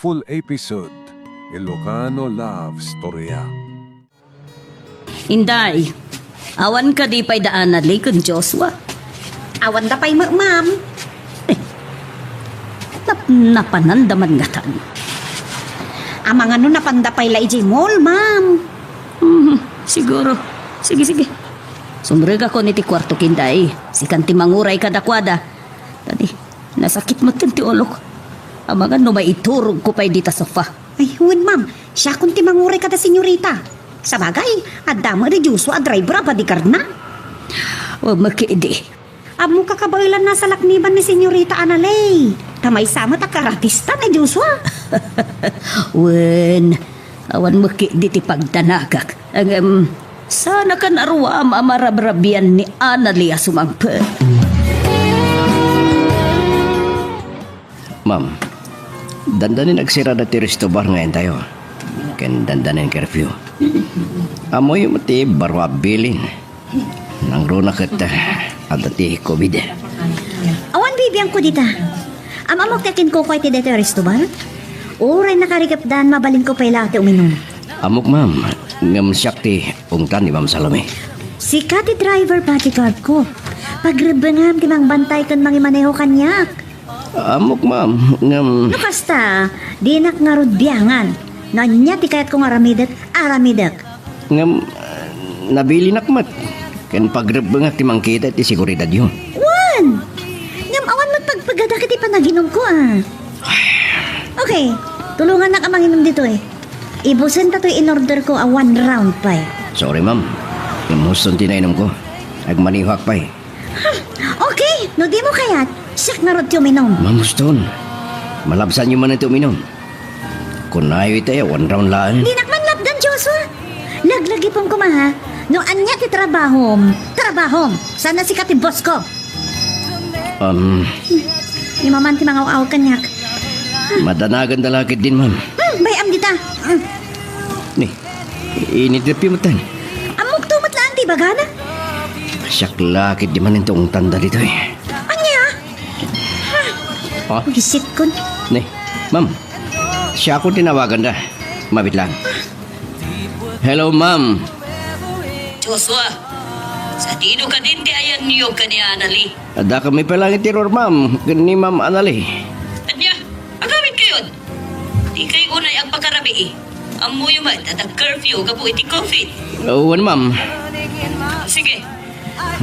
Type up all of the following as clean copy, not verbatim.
full episode Ilocano Love Storya. Inday, awan ka di pa'y daan na likod Joshua. Awan da pa'y ma'am. Napanandaman nga tan. Amang ano napandapay la iji mall, ma'am. Siguro. Sige. Sumrega ko ni ti kwarto kinday. Si kanti manguray kadakwada. Tadi, nasakit mo ti olok. Amangan no may iturog ko pa'y dita sofa. Ay, huwag ma'am. Siya kung timanguray kada senyorita. Sa bagay, adama rin Joshua driver pa di karna. O makiidi. Amo kakabailan na sa lakniban ni senyorita Analay. Tamay sama ta karatista na Joshua. Wen, awan makiidi ti pagdanagak. Ang sana kan arwa amarabrabian ni Analia sumangpe. Ma'am, dandanin nagsira na ti restobar ngayon tayo. Ken dandanin curfew. Amoy mati barwa bilin. Nang runa kita at ti COVID. Awan bibiyang ko dita. Amamok tekin ko kwa ti dito resto ba? Uray nakarigap dan mabalin ko pala ati uminom. Amok ma'am, ngam syakti ungtan ni Ma'am Salome. Si kati driver bodyguard ko. Pagribangam ti mang bantay kan mangimaneho kanyak. Amok ma'am, ngam... No kasta, di nakngarod biyangan. Nanya ti kayat kong aramidak. Ngam... nabili nakmat. Ken pagrebengat ti mangkita ti seguridad yun. Wan! Ngam awan mo't pagpagadakit ti panaginom ko Okay, tulungan na ka manginom dito Ibusin ta to'y in-order ko a 1 round pa Sorry ma'am, ngamuston tinainom ko. Agmanihak pa Okay, no di mo kayat, siyak nga rod ti uminom. Ma'am Muston, malabsan yung man ito uminom. Kung nayo ito 1 round lang. Di nakman lapdan, Joshua. Laglagi pong kumaha. No anya ti trabahom. Sana si kati boss ko. Ni maman ti mga aw kanyak. Madanagan dalakit din ma'am. Bayam dita. Ni, inidrepi mo tan. Amok tumat lang ti bagana. Siyak lakit di man itong tanda dito Anya? Ha? Gisit ko. Ni, ma'am, siya ako tinawagan na. Mabit lang. Hello ma'am. Joshua, sa tino ka din di ayan niyo ka ni Anali. Ada kami palang itiror ma'am. Ni Ma'am Anali. Anya, agawin kayo. Di kayo unay ang pagkarabi Ang muyo man at ang curfew kapo iti coffee. Uwan ma'am. Sige,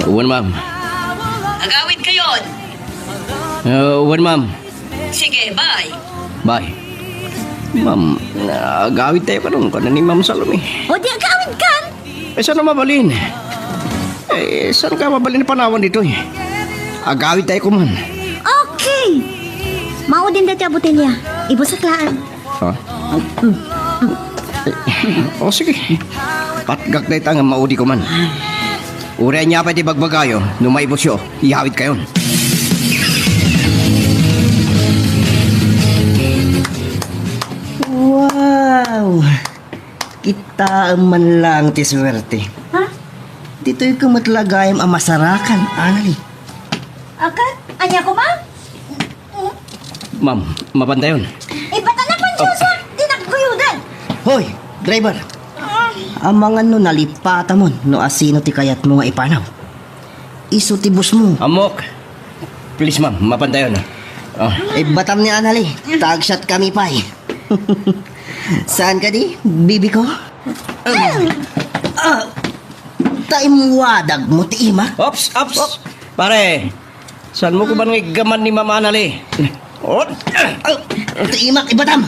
Uwan ma'am. agawin kayo. Uwan ma'am. Sige, bye. Bye. Ma'am, agawit tayo ka nun. Kana ni Ma'am Salome. O di agawin kan. Saan na mabalin? Saan ka mabalin na panawan dito Agawit tayo ko man. Okay. Maudin dati ang botelya. Ibusaklaan. Ha? O sige. Patgak na itang maudi ko man. Uriya niya pa di bagbagayo. Numaibot siyo. Ihawit kayon. Wow! Kita man lang ti swerte. Ha? Dito'y kumatlagayam ang masarakan, Anali. Akan? Anya ko ma? Ma'am, mapantayon. Bata na pa, Joshua. Di nagkuyudan. Hoy, driver! Ang mga no nalipata mo, no asino ti kayat mo nga ipanaw. Iso ti bus mo. Amok. Please ma'am, mapantayon. Batam ni Anali, tagshot kami pa Saan ka di, bibi ko? Wadag mo ti ima. Ops! Pare, saan mo ko ba nang igaman ni Ma'am Anali? Ti ima, ibatam.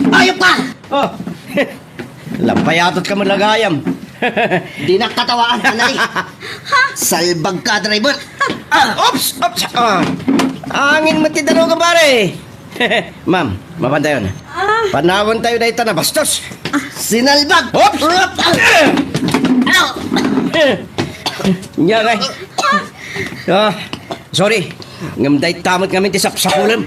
Ayop ka! Oh. Lampayatot ka malagayam. Di nakatawaan, Anali. Salbag ka, driver. Ops! Angin matidaro ka pare. Ma'am, mapantayon. Panawon tayo na ito na bastos. Sinalbag! Ops! Nya kay. Sorry. Ngamday tamot kami ti sapsakulam.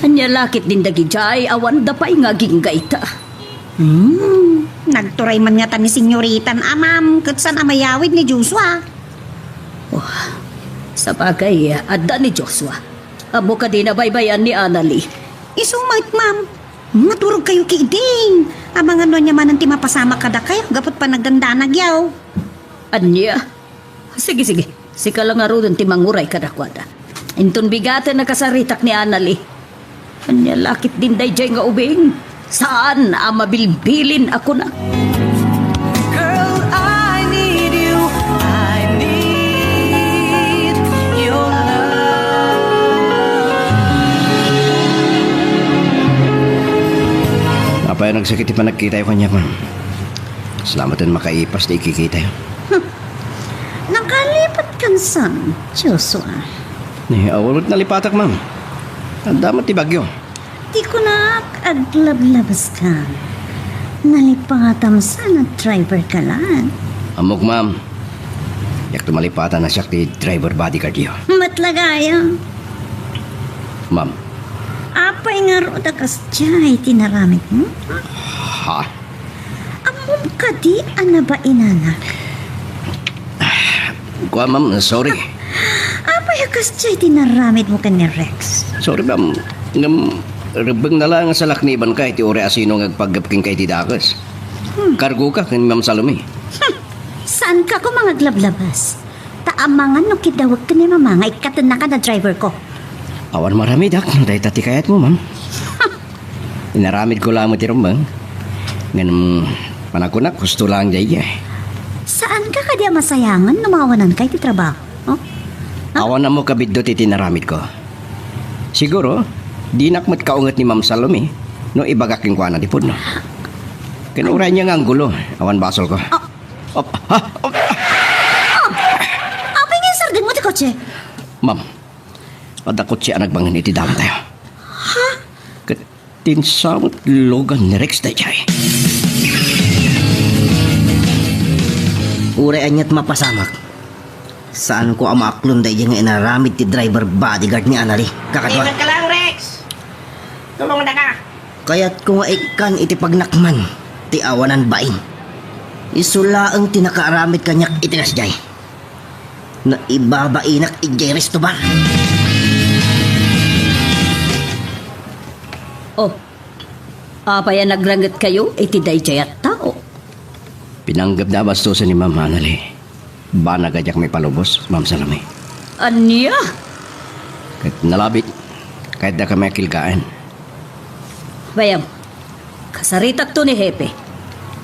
Anya lakit din dagi jay awan da pa'y nga ginggayta. Nagturay man nga ta ni Senyoritan amam, katsan amayawid ni Joshua. Sa bagay, adda ni Joshua. Amo ka din na baybayan ni Annalie. Isumait, ma'am. Maturog kayo kiiding. Amang ano niya man ang timapasama kada kayo. Gapot pa nagdandanag yaw. Anya? Sige. Sika lang nga ron timanguray kadakwada. Inton bigatan na kasaritak ni Annalie. Anya lakit din day jay nga ubing. Saan ang mabilbilin ako na? Girl, I need you. I need your love. Apa yung nagsakit pa nagkita yung kanya, ma'am? Salamat din makaipas na ikikita yun. Nakalipat kan san, Joshua. Awalot na lipatak, ma'am. Ang damat ti bagyo. Di ko na aglablabas ka. Nalipatam sana driver ka lang. Amok, ma'am. Yak tumalipatan na siya ti driver bodyguard yun. Matlagaya. Ma'am. Apay nga roda kas diyay tinaramit mo? Ha? Amom ka di ana ba inanak? Kuha, ma'am. Sorry. Apay kas diyay tinaramit mo ka ni Rex? Sorry, ma'am. Rebeng na lang sa lakniban ka iti ore asino ngagpagapking kay ti dakas. Kargo ka kan Ma'am Salome. Saan ka ko mga glablabas? Taamangan no kidawag ka ni mama nga ikatan na ka na driver ko. Awan marami dak. Dahil tati kayat mo, ma'am. Inaramid ko lang mo ti rumbang. Ganun panakunak. Gusto lang jay. Saan ka kaya masayangan numawanan kay ti trabaho? Oh? Awan na mo kabiddo ti tinaramid ko. Siguro, di nakmat kaungat ni Ma'am Salome no ibagaking kwa na di po, no? Kinuray niya nga ang gulo. Awan basol ko. Apay nga yung sardin mo ti kotse? Ma'am, padakot siya nagbangin iti dalam tayo. Ha? Katinsamot logan ni Rex na jay. Uray anyat mapasamak. Saan ko ang maaklon dahi nga inaramid ti driver bodyguard ni Annalie? Kakadwa. Ingat ka lang, Rex. Tulong na ka. Kaya't ko nga ikan iti pagnakman ti awanan bain. Isulaang tinakaaramid kanyak itinas jay. Na ibabainak ijay resto ba? Oh, apay nagrangat kayo, iti day jay at tao. Pinanggap na bastusan ni Ma'am Annalie. Ba nagadyak may palubos, Ma'am Salome? Anya? Kahit nalabit, kahit na kami kilgaan. Bayam, kasaritak to ni Hepe.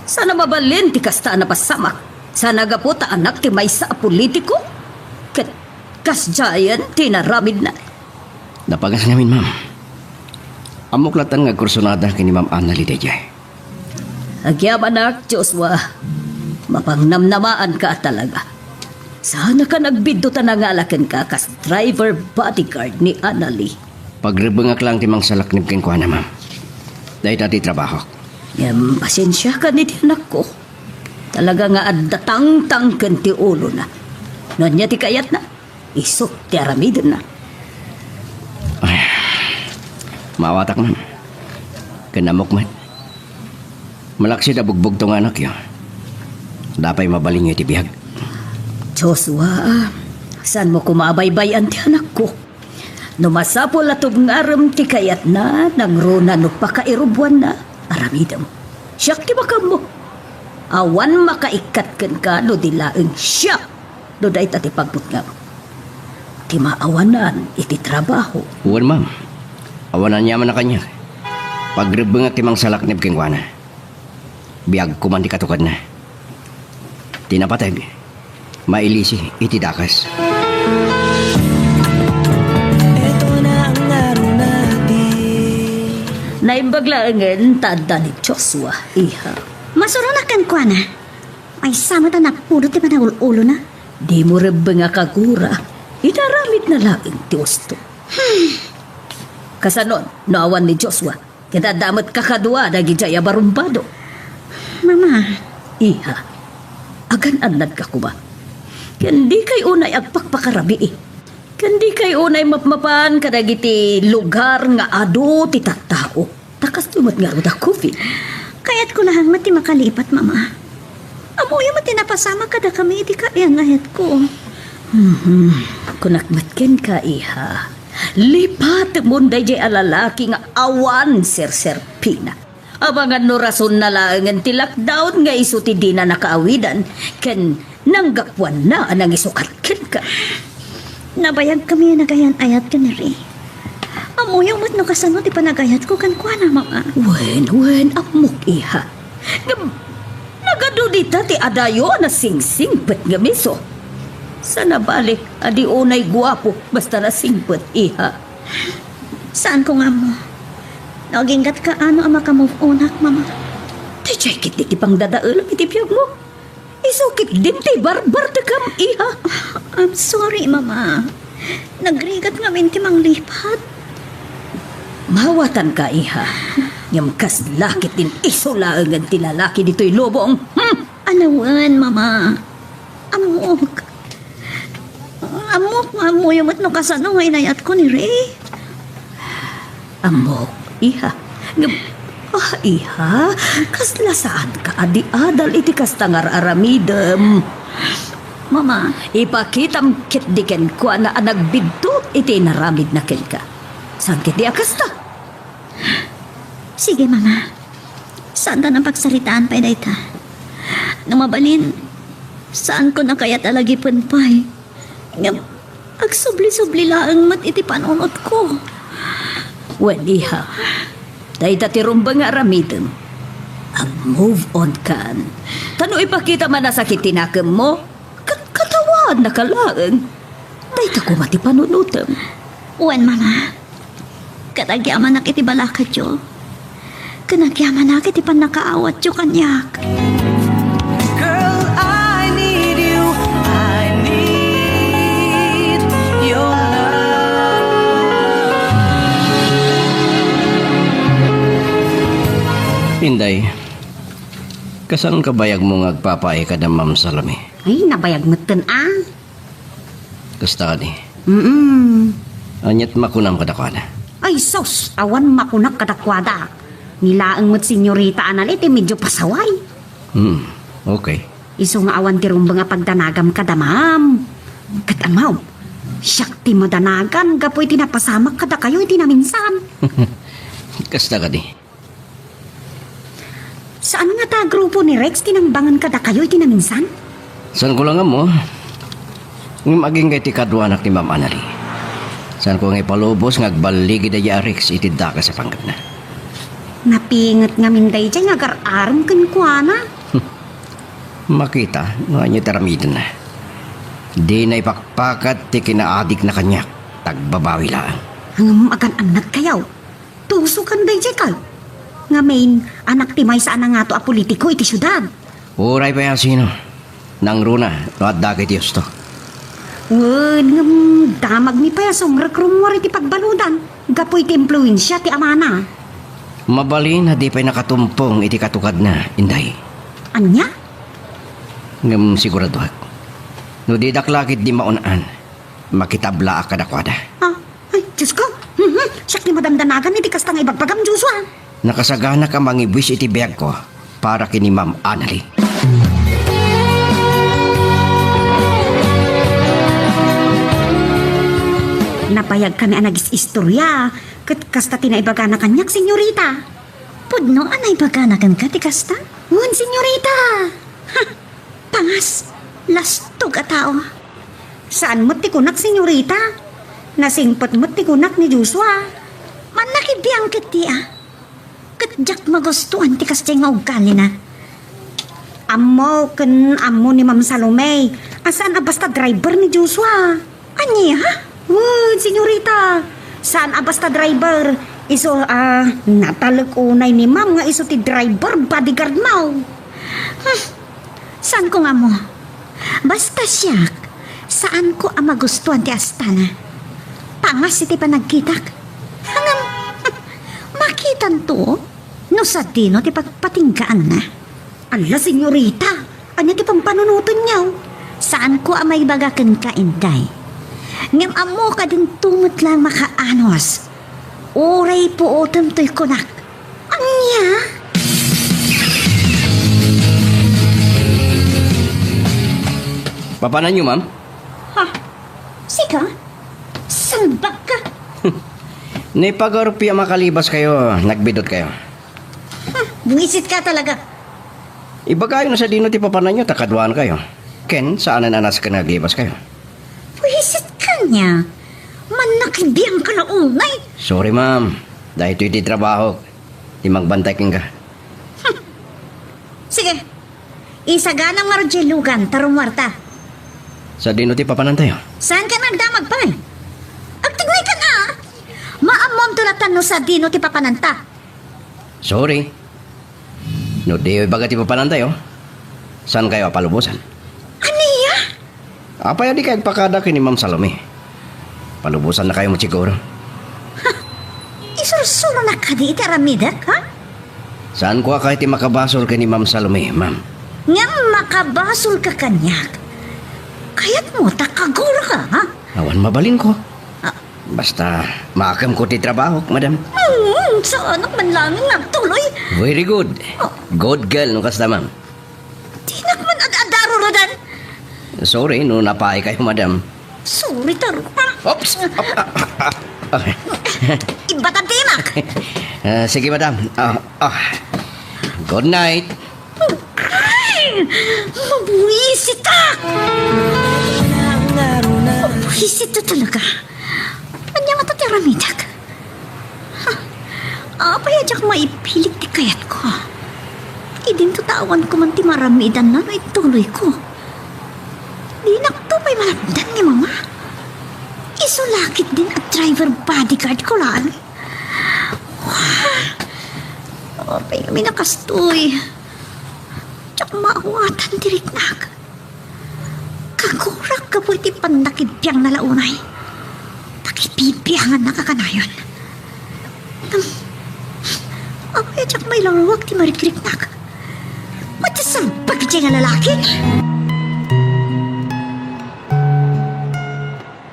Sana mabalin ti kasta na pasamak. Sana gaputa anak ti may sa politiko. Kasjayan tinaramid na. Napagas namin, Ma'am. Amuklatan nga kursunada kini Ma'am Annalie dayjay. Agyam anak, Joshua. Mapangnamnamaan ka talaga. Sana ka nagbiddutan na ngalakan ka kas driver bodyguard ni Annalie. Pagrebengak lang timang salaknib king kuha na, Ma'am. Dahil tati trabaho. Yan, pasensya ka ni anak ko. Talaga nga addatang-tang ti ulo na. Noon niya ti kayat na. Isok ti aramidon na. Maawatak, Ma'am. Kanamok man. Malaksi na bugbog tong anak yun. Dapay mabaling yun ti bihag. Joshua, saan mo kumabaybayan ti anak ko? Numasapol atog ngaram ti kayat na, nang rona no pakairubuan na, aramidam. Siyak ti makam mo. Awan makaikat ka no dilaeng siya. No dahi tati pagbut nga. Ti maawanan iti trabaho. Uwan, Ma'am. Awanan niya man na kanya. Pagrebengak timang salaknib king kuha na. Biyag kuman di katukad na. Tinapatag. Mailisi iti dakas. Ito na ang araw natin. Naimbaglaangan tada ni Joshua, iha. Masurunakan ko na. Ay sama ta napulot ti manaulo na. Di mo rin nga kagura. Inaramid na lang ti usto. Kasanon, naawan ni Joshua. Kinadamat kakadwa na gijaya barumbado. Mama, Iha, agan-anad ka ko ba? Kandi kay unay agpakpakarabi eh. Kandi kay unay mapmapan kadagiti lugar nga ado ti tattao. Takas tumat nga ro da coffee. kaya't ko lahang mati makalipat, mama. Amoy mati napasama kada kami, di ka yan ayat ko. Kunakmatken ka, iha. Lipat mo jay alalaki nga awan, Sir Serpina. Abangan no rason na lang ang tilakdown nga iso ti di na nakaawidan. Ken nanggakwan na anang isukatken ka. Nabayag kami nagayan ayat ka ni Ray. Amuyaw mo't no kasano ti panagayat ko kan kwa na mga. Wen, amok iha. Nagadudita ti adayo na sing-singpet nga miso. Sana balik, adi unay guwapo, basta na singpet iha. Saan ko nga mo? Naginggat ka ano ang makamove onak, mama? Ti checkit di ti pang dadaalang itipyag mo. Isukit din ti barbar te kam iha. I'm sorry, mama. Nagrigat nga minti mang lipat. Mawatan ka iha. Ngam kas lakit din isulaang ang tilalaki dito'y lobong. Anawan, mama. Amok. Amok nga mo yung no kasano nga inayat ko ni Ray. Amok, iha. Ngam, iha, kasla saan ka adi-adal iti kastangar aramidem. Mama, Ipakitam kit diken ko na nagbidto iti naramid na ken ka. Saan kit di akasta? sige, mama. Saan ta nang pagsaritaan pa dayta? Nang mabalin, saan ko na kaya talagi panpay? Ngam, agsubli-subli laang mat iti panunot ko. Well, iha, dahil dati rumbang aramidem. Ang move on kan. Tano ipakita man nasakit tinakam mo? Katawan na kalaang. Dahil ko mati panunutem. Uwan, mama. Katagyaman na kiti balakat yo. Kanagyaman na kiti panakaawat yo kanyak. Girl, I need you. I need your love. Inday, kasan kabayag mo ngagpapaay ka na Ma'am Salome? Ay, nabayag mo ten ah. Kasta ni. Anyat makunam kadakwana. Ay, sos, awan makunak kadakwada. Nilaang mo't senyorita analit, medyo pasaway. Okay. Iso nga awan ti rumbang nga pagdanagam kada ma'am. Katamaw, syakti mo danagan, gapoy tinapasamak kada kayo iti naminsan. Kasta ka di. Saan nga ta grupo ni Rex tinangbangan kada kayo iti naminsan? Saan ko lang mo? Ng maging kay ti kadwa anak ni Ma'am Anali. Saan ko nga ipalubos ngagbaligi da Rex iti daka sa pangkat na. Napingat nga minday dyan nga gar-aram kankwana. Makita, nga niya taramidan na. Di na ipakpakat ti kinaadik na kanya. Tagbabawi lang. Hangam agan anak kayaw. Tusukan day dyan kay. Nga main, anak timay sa nga to a politiko iti syudad. Uray pa yan sino. Nang runa, no at dagay Diyos to. Wen, damag mi pa yasong rekrumwar iti pagbaludan. Gapoy ti impluensya ti amana. Mabalin na di pa'y nakatumpong iti katukad na, Inday. Anya? Ngam siguraduhag. No di daklakit di maunaan, makitabla ka dakwada. Ah, ay, Diyos ko. Siyak ni madamdanagan iti kastang ibagpagam Diyoswa. Nakasagana ka mangibwis iti biyag ko para kini Ma'am Anali. Napayag kami anagis istorya. Kasta tinaibaga na kanyak, senyorita. Pudno, anay baganakan ka, ti kasta? Ngun, senyorita. Ha, pangas. Lastog a tao. Saan mo't ti kunak, senyorita? Nasingpot mo't ti kunak ni Joshua. Manakibiyang kiti ah. Katjak magustuhan ti kasta nga ugali na. Amo ni Ma'am Salome. Asaan a basta driver ni Joshua? Anya, ha? Ngun, senyorita. Saan a basta driver? Iso, natalog unay ni Ma'am nga iso ti driver, bodyguard mo. Saan ko nga mo? Basta siyak, saan ko ang magustuhan ti Astana? Pangas iti panagkitak. Hanggang, makitan to, no sa dino ti pagpatinggaan na. Ala, senyorita, ano ti pampanunutan niyaw? Saan ko ang may bagakan ka, Inday? Ngam amo ka din tumot lang makaanos. Oray po otem to'y kunak. Anya? Papanan niyo, Ma'am? Ha? ka? Salbag ka? Ni pag-orupya makalibas kayo, nagbidot kayo. Buwisit ka talaga. Iba kayo na sa dino ti papanan nyo, takadwaan kayo. Ken, saan na nanas ka naglibas kayo? Buwisit ka niya. Manakibiyang ka na unay. Sorry ma'am, dahil ito'y di trabaho. Di magbantay king ka. Sige. Isagana nga ro lugan, tarumwarta. Sa dino ti papanan tayo. Saan ka nagdamag pa? Agtignay ka na. Maamom tulatan no sa dino ti papananta. Sorry. No di baga ti papanan tayo. Saan kayo palubusan? Aniya? Apay di kayo pakada kini Ma'am Salome. Palubusan na kayo mo siguro. Isursuro na ka di itaramidak, ha? Saan ko kahit ti makabasol kini Ma'am Salome, ma'am? Nga makabasol ka kanyak. Kaya't mo takaguro ka, ha? Awan mabalin ko. Basta maakam ko ti trabaho, madam. Saan ang manlangin nagtuloy? Very good. Good girl nung kasta, ma'am. Di nakman adaro rodan. Sorry, no napaay kayo, madam. Sorry, taro. Oops! Okay. Iba ta timak. Sige, madam. Good night. Ay! Mabuisit ka! Mabuisit to talaga. Anya nga tatiramidak. Apayadyak maipilit ti kayat ko. Idin tutawan ko man ti maramidan na ituloy ko. Di naktupay malapdan ni mama. Isulakit din at driver bodyguard ko lang. Apay kami nakastoy. Tsak maawatan diriknag. Kagurak ka po iti pandakipyang nalaunay. Takipipiyangan na kakanayon. Apay tsak may laruwag ti marikriknag. Matasang pagkitya nga lalaki.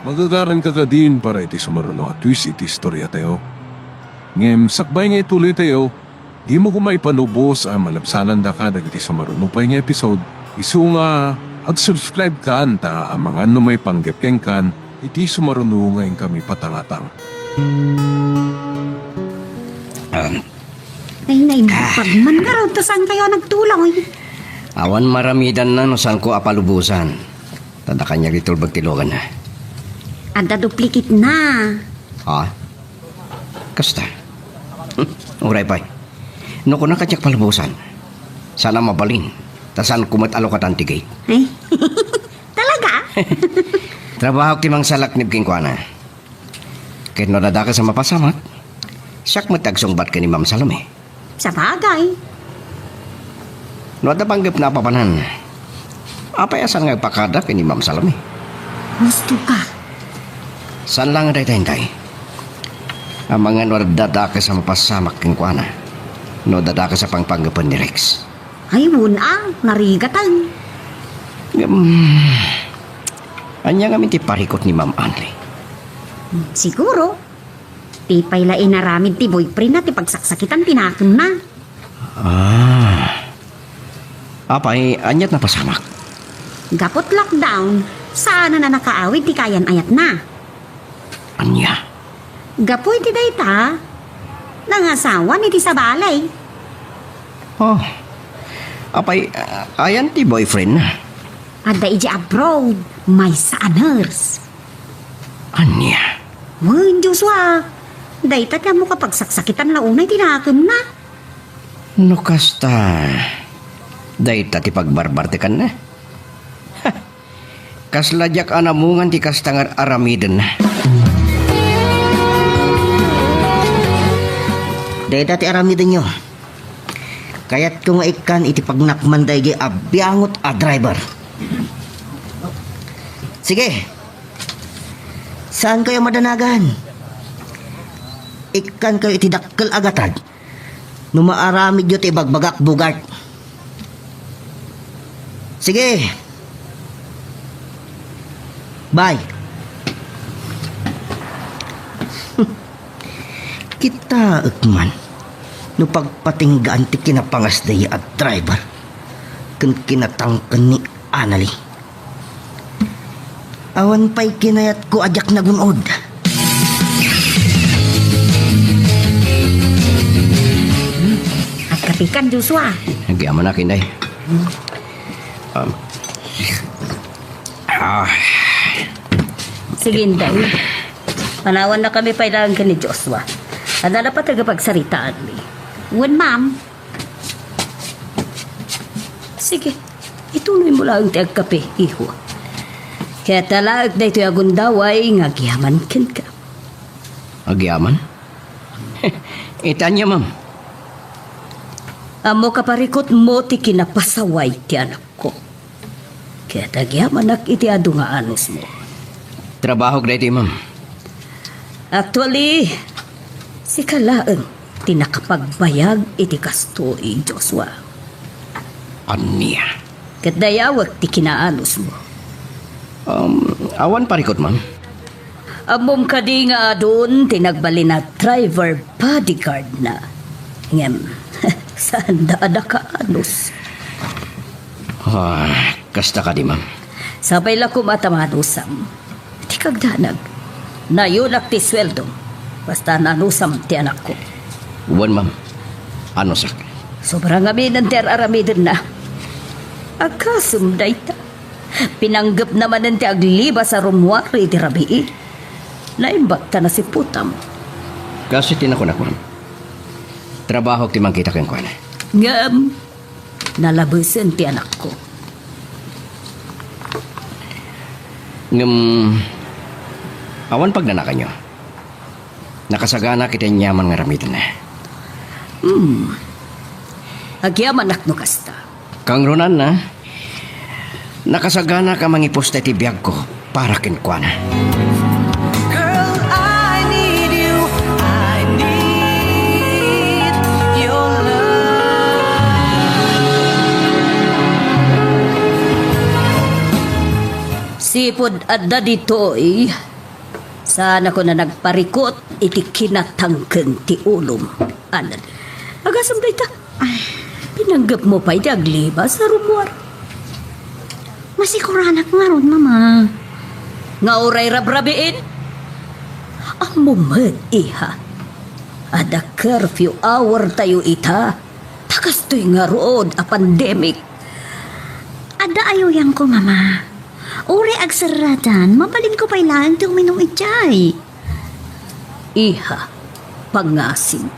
Magagaran ka ka din para iti sumaruno at twist iti istorya tayo. Ngem, sakbay nga ituloy tayo, di mo kumay panubos ang malapsanan da ka dagiti sumaruno pa yung episode. Isu nga, ag-subscribe ka anta ang mga may panggepeng kan, iti sumaruno ngayon kami patangatang. Nay, pagman ka raw, saan kayo nagtulang? Awan maramidan na no saan ko apalubusan. Tada kanya litol bagtilogan na. Anda duplikit na. Ha? Kasta? Uray pa'y. No ko nakatyak palubusan. Sana mabalin. Tasan kumatalo ka tantigay. Ay, talaga? Trabaho timang salak ni Bkingkwana. Kahit no nadaka sa mapasamat, siyak matagsungbat ka ni Ma'am Salome. Sa bagay. No panggap na papanan. Apay asan nga pakada ka ni Ma'am Salome? Gusto ka. Saan lang day tay? Ang mga no dadaka sa mapasamak Bkingkwana. No dadaka sa pangpanggapan ni Rex. Ay, wunang, narigatan. Anya nga minti parikot ni Ma'am Anli. Siguro. Tipay lain naramid ti boyfriend na ti pagsaksakitan tinakon na. Apay, anyat na pasamak. Gapot lockdown, sana na nakaawid ti kayan ayat na. Anya? Gapoy ti dayta, nangasawa ni ti sa balay. Oh. Apay, ayan ti boyfriend na. Ada iji abroad, may saaners. Anya? Wan, Diyos wa. Dayta ka mo kapag saksakitan launay tinakon na. No kasta. Dayta ti pagbarbarte kan na. Kasladyak anamungan ti kastangar aramiden na. Dahil dati aramidin nyo. Kaya't kung ikan iti pagnakman dahil abyangot a driver. Sige. Saan kayo madanagan? Ikan kayo iti dakkel agatad. Numaaramid nyo ti bagbagak bugart. Sige. Bye. Kita man. No pagpatinggaan ti kinapangas dahi at driver. Kan kinatangkan ni Anali. Awan pa'y kinayat ko ajak na gunod. At kapikan, Joshua. Nagyaman na, Kinday. Sige, Inday. Panawan na kami pailangan ka ni Joshua. Ada na pa tagapagsaritaan mi. Wen, ma'am. Sige, ituloy mo lang ti agkape, iho. Kaya talaag na ito'y agundaway nga giyaman ken ka. Agyaman? Itanya, ma'am. Amo kaparikot mo ti kinapasaway ti anak ko. Kaya tagyaman ak iti adu nga anos mo. Trabaho ka iti, ma'am. Actually, si Kalaang tinakapagbayag iti kastoy, Joshua. Aniya. Kat dayawag ti kinaanos mo. Awan parikot, ma'am. Amom ka di nga doon tinagbali na driver bodyguard na. Ngem, saan daada ka anos? Kasta ka di, ma'am. Sabay la kumatamadusam. Di kagdanag. Nayunak ti sweldo. Basta nanusam ti anak ko. Uwan, ma'am. Ano sak? Sobrang aminan ti aramidin na. Agkasumday ta. Pinanggap naman ng ti agliba sa rumwari ti rabii. Naimbak ta na si putam. Kasi tinakunak, ma'am. Trabaho ti mangkita kang kuwan. Ngam, nalabusin ti anak ko. Awan pag nanakan nyo. Nakasagana kita nyaman nga ramitan na. Agyaman ak no kasta. Kang runan na, nakasagana ka mangiposta ti biyag ko para kinkwana. Girl, I need you. I need your love. Sipod adda ditoy. Sana ko na nagparikot iti kinatangken ti ulom. Anan. Agasam ta. Pinanggap mo pa iti agliba sa rumwar. Masikuranak nga ron, mama. Nga oray rabrabiin. Ang mumad, iha. Ada curfew hour tayo ita. Takas to'y nga rood a pandemic. Ada ayo yang ko, mama. Uri agsaratan, mabalin ko pailaan ti uminom itjay. Iha, pangasim.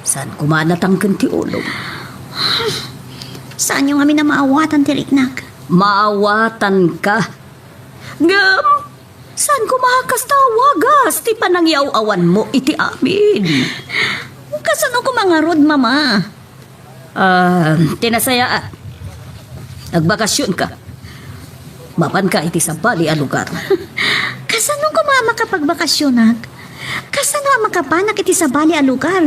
Saan kumanatangkan ti ulong? Saan yung amin na maawatan ti riknak? Maawatan ka. Ngam, saan kumakas tawagas ti panangyaw-awan mo iti amin? Kasano ko mga rod, mama? Tinasaya. Nagbakasyon ka. Mapan ka iti sa bali a lugar. Kasano ko mama kapagbakasyonak? Kasano makapanak iti sa bali a lugar?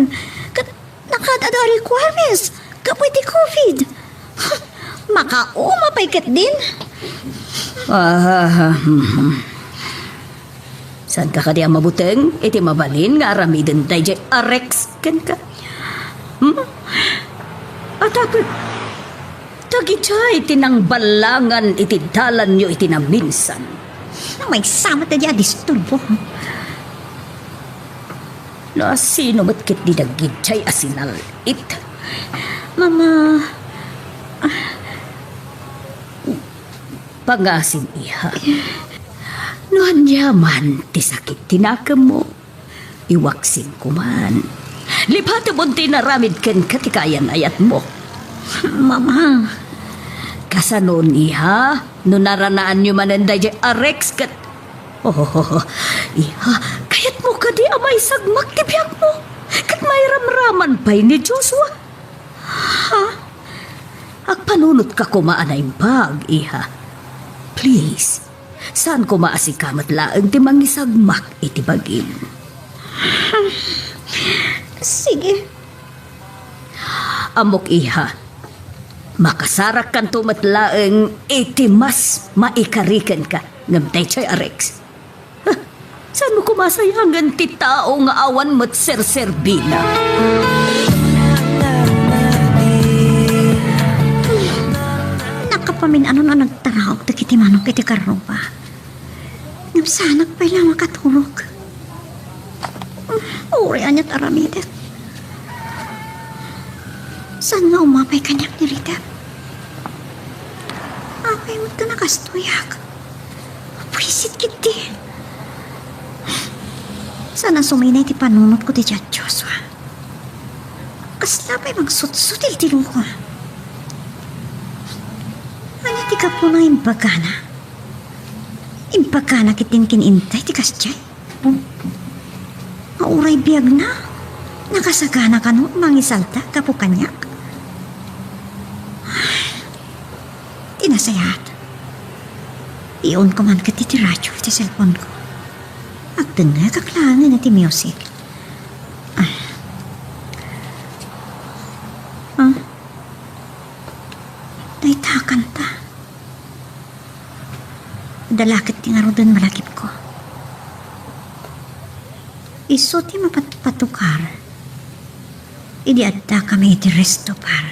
Nakadada requirements. Kapoy ti COVID. Makauma pa'y kat din. Saan ka kadi ang mabuteng? Iti mabalin nga aramidin tayo dyan arex ken ka. At tagichay tinang balangan iti dalan nyo iti naminsan. May samat na diya disturbo. Na sino matkit di nagichay asinal it? Mama, Pangasin iha. Noan yaman ti sakit tinakam mo. Iwaksin ko man. Lipati mo tinaramid ken katikayan ayat mo. mama, Kasanon iha, no naranaan nyo mananday di arex kat... Oh, iha, kayat mo ka di amay sagmak ti biyag mo. Kat may ramraman pa'y ni Joshua. Ha? Agpanunot ka kumaanay bag, iha. Please, saan ko maasikamat laang ti mangisagmak iti bagim? sige. Amok iha, makasarak kan tumatlaang iti mas maikarikan ka ngamtay chay arex. Huh, saan mo kumasayangan ti tao nga awan mo't serserbina? Nakapamin ano na nagtaraw, takiti manok iti karupa. Ngam sanak pa lang makatulog. Uri anyat aramidet. Saan nga umapay kanyak ni Rita? Apay mo ito nakastuyak. Pwisit kiti. Sana suminay ti panunot ko ti Diyat Joshua. Kasla pa'y magsutsutil ti ko. Ano ti ka po na imbagana? Imbagana kitin kinintay ti kasjay. Mauray biyag na. Nakasagana ka no, mangisalta ka po kanyak. Tinasayat. Iyon ko man kati ti radyo ti cellphone ko. Agdan nga kaklangin na ti music. Naitakan ta. Dalakit ti nga rodan malakip ko. Iso ti mapatpatukar. Idi adda kami ti resto par.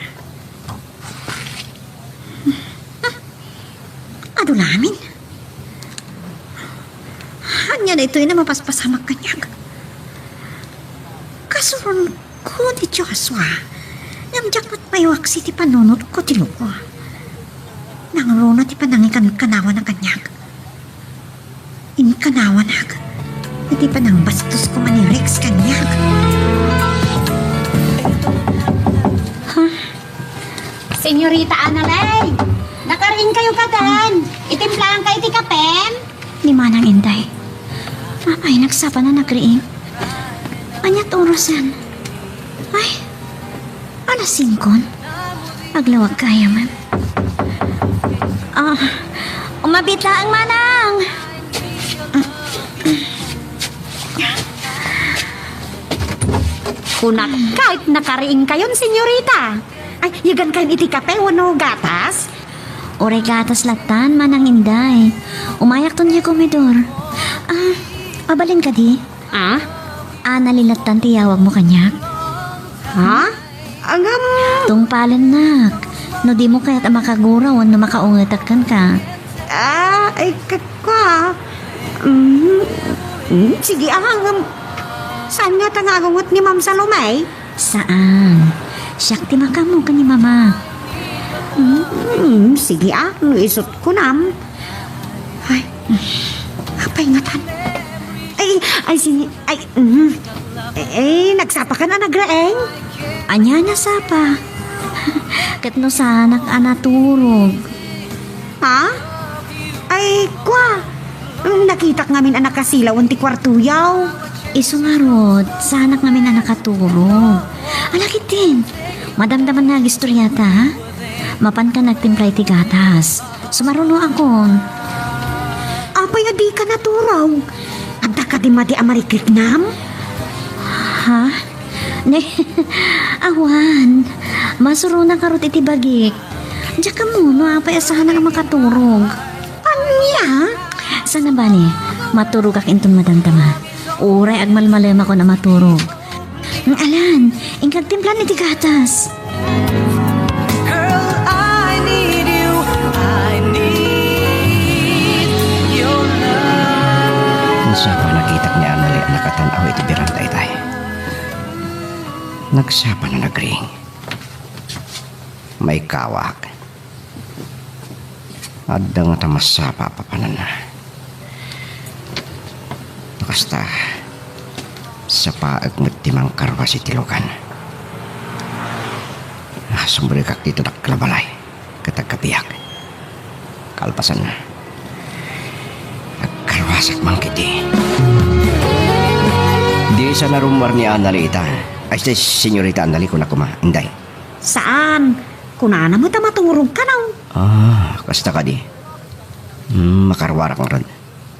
Ado namin. Hanya na ito na mapaspasamak kanyag. Kasurun ko ni Joshua. Namjak mat paywak si ti panunod ko ti luko. Nangruna ti panangikan kanawa na kanyag. Inkanawa nag. Iti panang bastos ko man ni Rex kanyag. Senyorita Analay, nakaring kayo kadan. Itimplahan kayo ti kapen. Ni Manang Inday. Ay, nagsapa na nagriing. Anyat orasan. Ay, alas 5. Aglawag kaya man. Umabita ang manang. Kunak, kahit nakariing kayon, senyorita. Ay, yagan kayo iti kape, wano gatas? Oray gatas latan, Manang Inday. Umayak ton di komedor. Abalin ka di? Ah? Nalilatan tiyawag mo kanyak. Ha? Agam... Tungpalin nak. No di mo kaya't makaguraw no makaungitakan ka. Ay, kakwa. Sige, saan nga tangagungot ni Ma'am Salome? Saan? Siyak ti makamu ka ni Mama. Sige, isot ko nam. Ay, apay ngatan. Nagsapa ka na nagraeng? Anya na sapa. Katno sanak anaturog. Ha? Ay, kwa. Nakita ngamin anak kasilaw ti kwartuyaw. Iso nga rod, sanak namin na nakaturog. Alakit din. Madamdaman nga gistoryata, ha? Mapan ka nagtimplay ti gatas. Sumaruno akon. Apay adi ka naturaw. Anda ka di madi amarikiknam? Ha? Ne, awan. Masuruna karot iti bagik. Diya ka muna, apay asahan nga makaturog. Anya? Sana ba ni, maturog ak intong madamdama. Uray agmalmalema ko na maturog. Ang alan, ingkag timplan iti gatas. Girl, I need you. I need your love. Nagsapa nakita niya anali ang nakatanaw iti birantay tayo. Nagsapa na nagring. May kawak. Adda nga tamasapa papanan na. Basta sa paag matimang karwa si Tilogan. Sumbre kak dito naklabalay. Katagkabiyak. Kalpasan na. Nagkarwasak mang kiti. Di sa narumar ni Analita. Ay, si senyorita Anali ko na Inday. Saan? Kunana mo ta maturog ka naw. Kasta ka di. Makarwarak ng ron.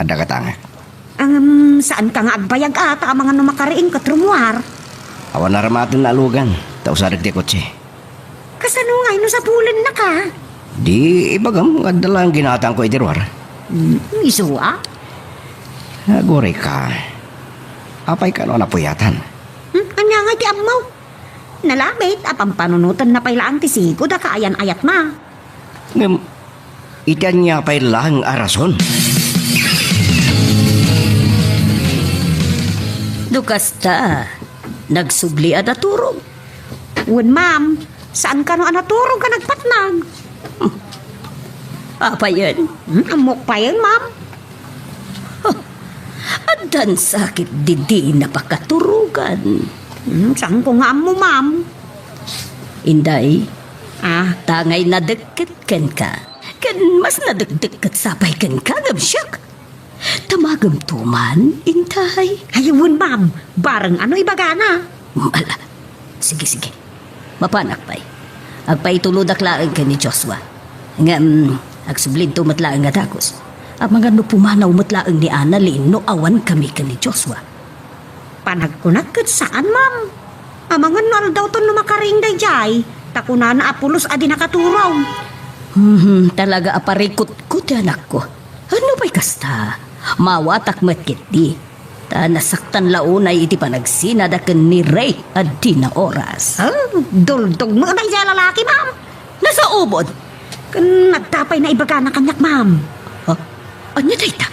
Ada ka tanga. Saan ka nga agbayag ata ang mga numakariing katrumuar? Awan na ramatin na alugan. Tausadag di kotse. Kasano nga ino sa pulan na ka? Di ibagam. Adala ang ginatang ko itirwar. Isua? Gore ka. Apay ka no napuyatan. Anya nga ti amaw? Nalabit, apang panunutan na payla ang tisigo da kaayan ayat ma. Ngam, itan niya pa'y lang arason. Nukasta, nagsubli ada turong. Wen, ma'am. Saan ka no anaturong ka nagpatnag? Apa yan? Amok pa yan, ma'am. Adan sakit didi napakaturugan. Saan ko nga mo, ma'am? Inday, Ah, tangay nadagkat kan ka. Kan mas nadagdagat sapay kan ka, gamsyak. Tamagam tuman, intay. ayun, ma'am. Barang ano ibagana? Ala, sige. Mapanak pa'y. Agpa'y tuludak laang ka ni Joshua. Nga, agsublid to matlaang nga takos. Ang mga no pumanaw matlaang ni Annalyn no awan kami ka ni Joshua. Panagkunagkat saan, ma'am? Amangan no daw to lumakaring day jay. Takuna na apulos adi nakaturaw. Talaga aparikot-kot anak ko. Ano ba'y kasta? Mawatak matkit di. Ta nasaktan launay iti panagsinadakan ni Ray at di na oras. Duldog mo na iya lalaki, ma'am. Nasa ubod. Kan nagtapay na ibagana kanyak, ma'am. Anya dayta?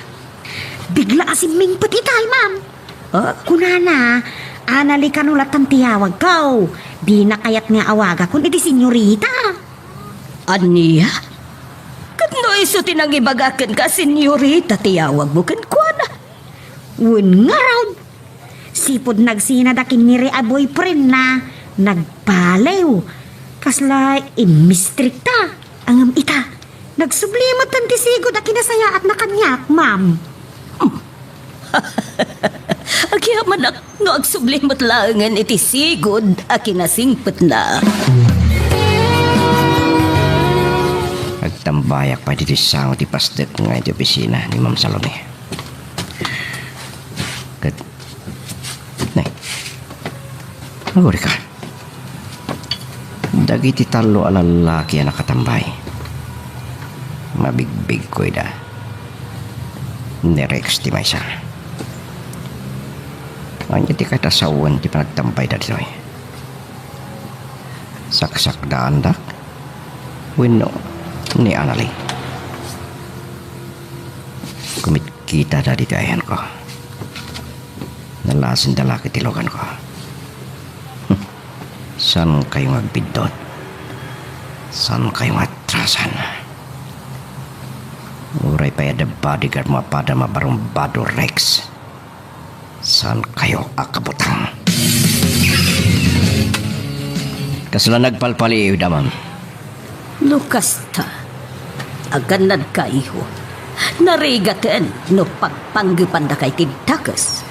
Bigla asiming patitay, ma'am. Kunana, anali kanulat ang tiyawag ko. Di na kayat nga awaga kun iti senyorita. Aniya? Katno iso tinang ibagakan ka, senyorita, tiyawag mo kan kuana. Wun nga raw. Sipod nagsinadakin ni Rea boyfriend na nagpalew. Kasla imistrikta. Angam ita. Nagsublimat ang tisigod a kinasaya at nakanyak, ma'am. Agyaman ak, no agsublimot langan iti sigod, akinasingpet na. Nagtambayak pa dito sa ti pastet nga iti opisina ni Ma'am Salome. Kat... Nay, maguri ka. Dagiti talo alalaki ang nakatambay. Mabigbig ko ida. Nirex ti may sa. Anya ti katasawan ti panagtampay dati noy. Saksak da andak. Wino ni Anali. Kumit kita dari dayan ko. Nalasin dalaki tilogan ko. San kayo magbidot? San kayo matrasan? Uray pa yada bodyguard mo pada mabarumbado Rex. San kayo akabutang? Kasla nagpalpali damam. Lukasta, aganad ka iho. Narigatan no pagpanggipan da kay tidtakas.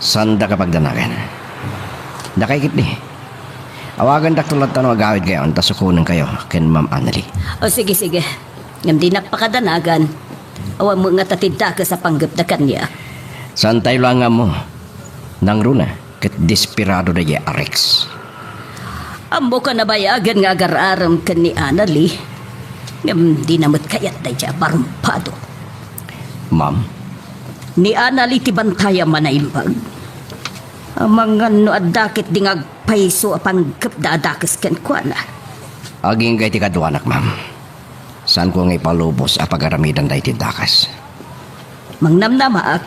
Sanda kapag danagan. Dakaykit ni. Awagan daktulat tanong agawid kayo. Antas sukunan kayo ken Ma'am Annalie. O sige. Ngam di nakpakadanagan. Awan mo nga tatidtakas sa panggap da kanya. Santay lang nga mo. Nang runa. Ket desperado da ya Rex. Ambo ka nabayagan nga agararam ka ni Annalie. Ngam di namot kayat da dya barumpado. Ma'am, Ni Annalie ti bantaya manaimbag. Amangan no adakit di ngagpaiso apanggap da adakas ken kuana. aging kay ti kaduanak, ma'am. Saan ko nga ipalubos a pagaramidan da iti dakas? Mangnamnamaak,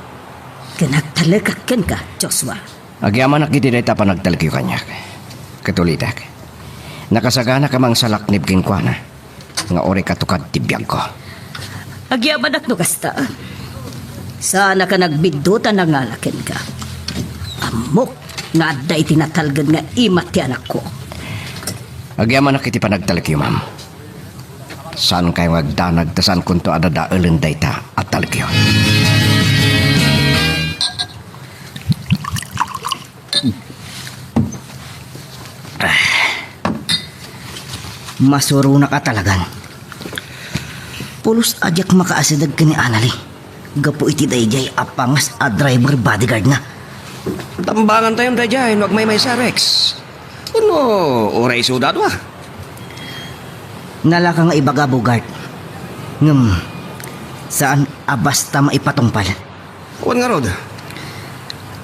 kanagtalagak ken ka, Joshua. Agyaman ak iti dayta panagtalagyo kanyak. Katulitak. Nakasagana ka mang salaknib kin kuana. Nga ori katukad ti biyag ko. Agyaman no kasta. Sana ka nagbiddutan na ngalaken ka. Amok nga day tinatalgad nga imat ti anak ko. Agyaman ak iti panagtalagyo, ma'am. Saan kayo agdanag tasan kunto adadaelen dayta at talagyo? Masuro na ka talagan. Pulos ajak makaasidag ka ni Annalie. Gapo iti dayjay apangas a driver bodyguard na. Tambangan tayong dadyahin, wag may sa Rex. Ano, oray sudad wa? Nala ka nga ibaga bugart. Saan basta maipatungpal. Wan nga rod.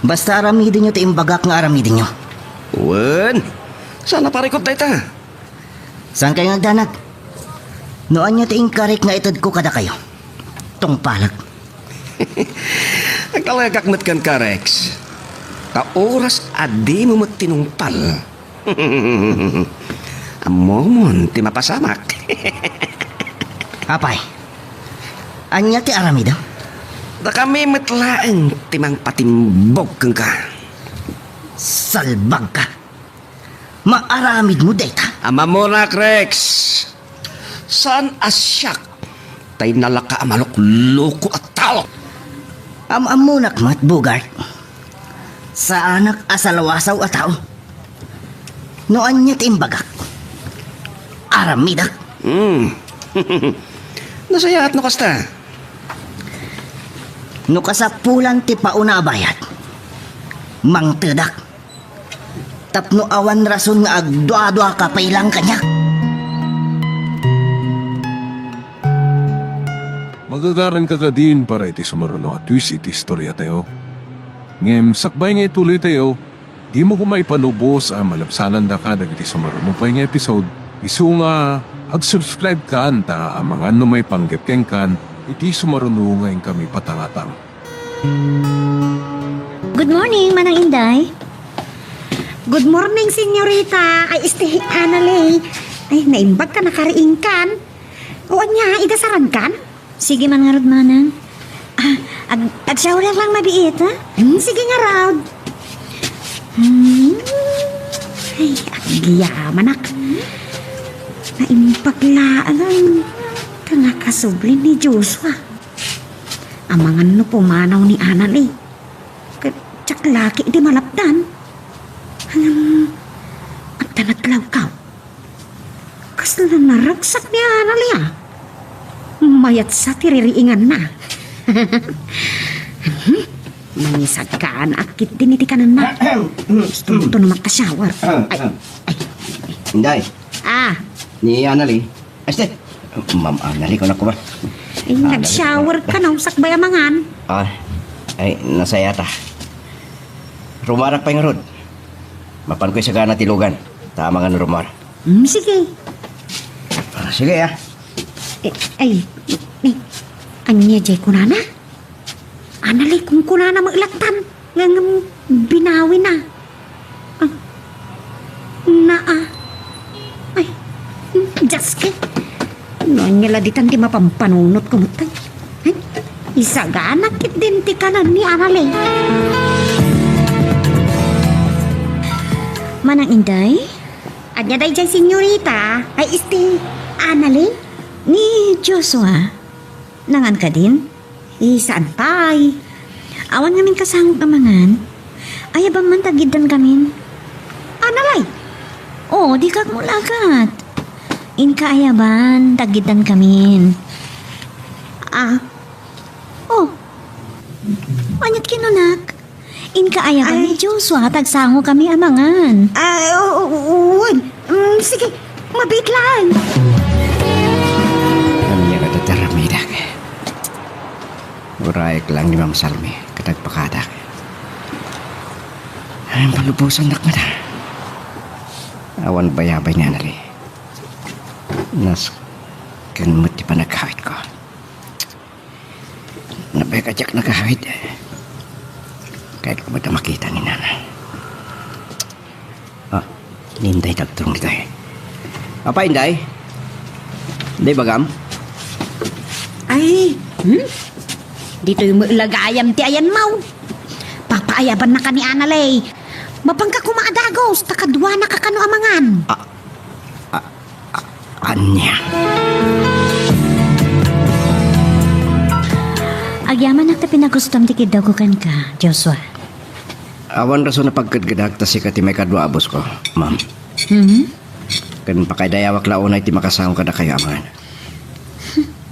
Basta aramidin nyo ti imbagak nga aramidin nyo. Wan, sana parikot tayo ta. Saan kayo nagdanag? Noan nyo ti ingkarik nga itod ko kada kayo. Tungpalag. Nagtalagakmat kan ka, Rex. Ta oras adi mo tinungpal. Amomon ti mapasamak. Apay, anya ti aramid daw? Da kami matlaeng timang patimbog kang ka. Salbag ka. Maaramid mo data. Ama mo na, Rex. Saan asyak? Tay nalaka amalok loko at talo. Amamunak mat Bogart. Sa anak asalawasaw at tao. Noan niya timbagak. Aramidak. Nasaya at nakasta. No kasapulan ti pauna bayat. Mangtedak. Tapno awan rason nga agdwa-dwa ka pailang kanya. Magagaran ka ka din para iti sumaruno at twist iti istorya tayo. Ngem sakbay nga ituloy tayo, di mo kumay panubos ang malapsanan da ka iti sumaruno pa nga episode. Isu nga ag-subscribe ka anta ang mga may panggepkeng kan iti sumaruno ngayon kami patangatang. Good morning, Manang Inday. Good morning, senyorita. Ay, Analay. Ay, naimbag ka nakariing kan. O anya, igasaran kan? Sige man nga rod, Manang. Ag-shower lang mabiit, ha? Sige nga rod. Ay, agyaman ak. Naimbag laan. Tanga kasublin ni Joshua. Amangan no pumanaw ni Analay. Tsak laki di malapdan. At tanatlaw ka. Kas na naragsak ni Analay, ah. Mayat sa tiririingan na. Mangisag ka, akit din iti kanan na. Gusto mo ito na magka-shower. Ay. Inday, Ah, ni Anali. Este, Ma'am Anali ko na ko ba? ay, nag-shower ka na, sakbay amangan. Ay, nasaya ta. Rumarak pa yung rod. Mapan ko'y sagana tilugan. Tama nga na rumar. Sige. Sige, ah. Ay, anya jay kunana? Analay kung kunana maglatan. Nga binawi na. Ay, Jaske. Nanya laditan ti mapampanunot ko mutay. Isagana kit din ti kanan ni Analay. Manang Inday? Anya day jay senyorita? Ay, Analay? Ni Joshua, nangan ka din? Saan tay? Awan ngamin kasangog amangan. Ayabang man tagidan kamin. Analay? Oh, di kag mulagat. Inka ayaban, tagidan kamin. Oh. Anyat kinunak? Inka ayaban ni Joshua, tagsango kami amangan. Sige, mabit lang. Kami yung katataramidak. Uraik lang ni Ma'am Salmi, katagpakadak. Ay, palubusan nak na. Awan bayabay niya nali. Nas, kanmut di pa nagkawit ko. Nabay kajak nagkawit. Kahit ko ba makita ni Nana. Ninday tagturong dito eh. Apa, Inday? Inday bagam? Ay, dito yung lagayam ti ayan mau. Papaayaban na ka ni Analay. Mapangka kumaadagos, takadwa na kakano amangan. Anya? Agyaman na ta pinagustom ti kidagukan ka, Joshua. Awan rason na pagkadgadag ta si kati may kadwa abos ko, Ma'am. Kan pakaydayawak launay ti makasama kada kayo amangan.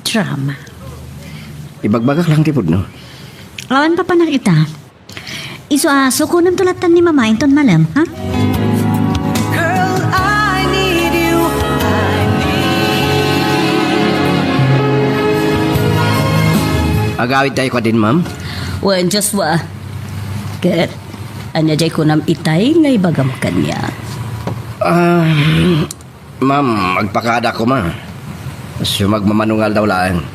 Drama. Ibagbagak lang tipod, no? Lawan pa nakita. Iso aso ko nang tulatan ni Mama inton malam, ha? Girl, I need you. Agawid tayo ko din, Ma'am. Wen Joshua. Ket anya jay kunam itay ngay bagam kanya. Ma'am, magpakada ko, ma. So magmamanungal daw lang.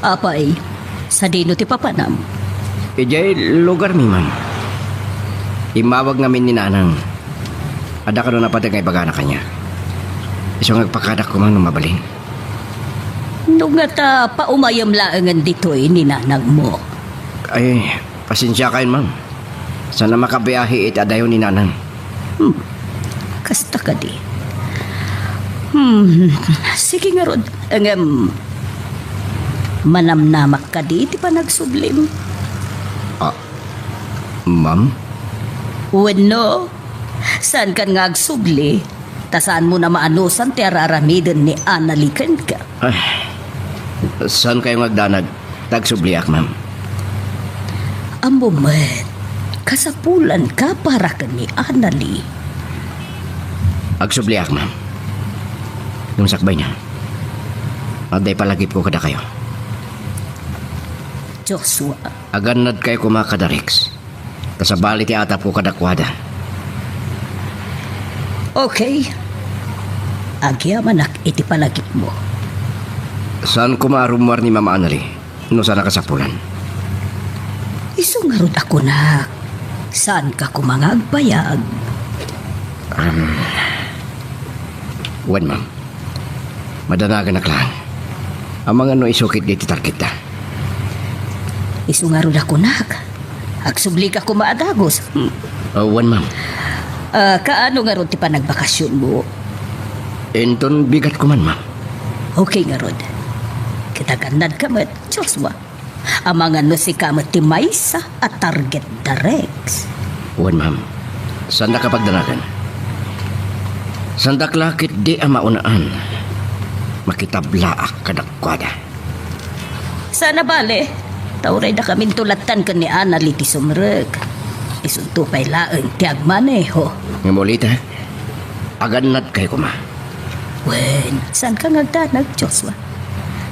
Apay, sa dino ti papanam. Ijay lugar mi, Ma'am. Imawag namin ni Nanang. Ada ka doon napatig ngay bagana kanya. Iso ngagpakadak ko man mabalin. Nung nga ta paumayam laangan dito'y ninanag mo. Ay, pasensya kayo, ma'am. Sana makabiyahe adayon ni Nanang. Kasta ka di. Sige nga rod. Manamnamak ka di, ti pa nagsublim. Ma'am? Wano, saan kan nga agsubli? Tasaan mo na maanusan ti araramidin ni Analikan ka. Ay, saan kayo magdanag? Tagsubliak, ma'am. Amo man, kasapulan ka para ka ni Anali. Agsubliak, ma'am. Yung sakbay niya. Aday palagip ko kada kayo. Joshua, Aganad kayo kumakadarex. Kasabali ti atap ko kadakwada. okay. Agyaman iti palagip mo. Saan kumarumwar ni Mama Anali? No sana kasapulan? Isungarod ako na. Saan ka kumangagbayag? Wan, ma'am. Madanagan na klang. Ang mga no isukit dito tarkita. Isungarod ako na. Agsubli ka kumaadagos. Wan, ma'am. Kaano nga rod ti pa nagbakasyon mo? Enton bigat ko man, ma'am. Okay nga rod. Kitaganad ka mat, Joshua. Amangan no si kamat ti Maysa at target Darex. Wan, ma'am. Sanda kapagdanagan. Sandak lakit di ang maunaan. Makitablaak kadakwada. Sana bale, tauray na kami tulatan ka ni Anali ti sumreg. Isunto pa'y laeng ti agmaneho. Ngamulita, aganad kayo kuma. Wen, saan ka ngagdanag, Joshua?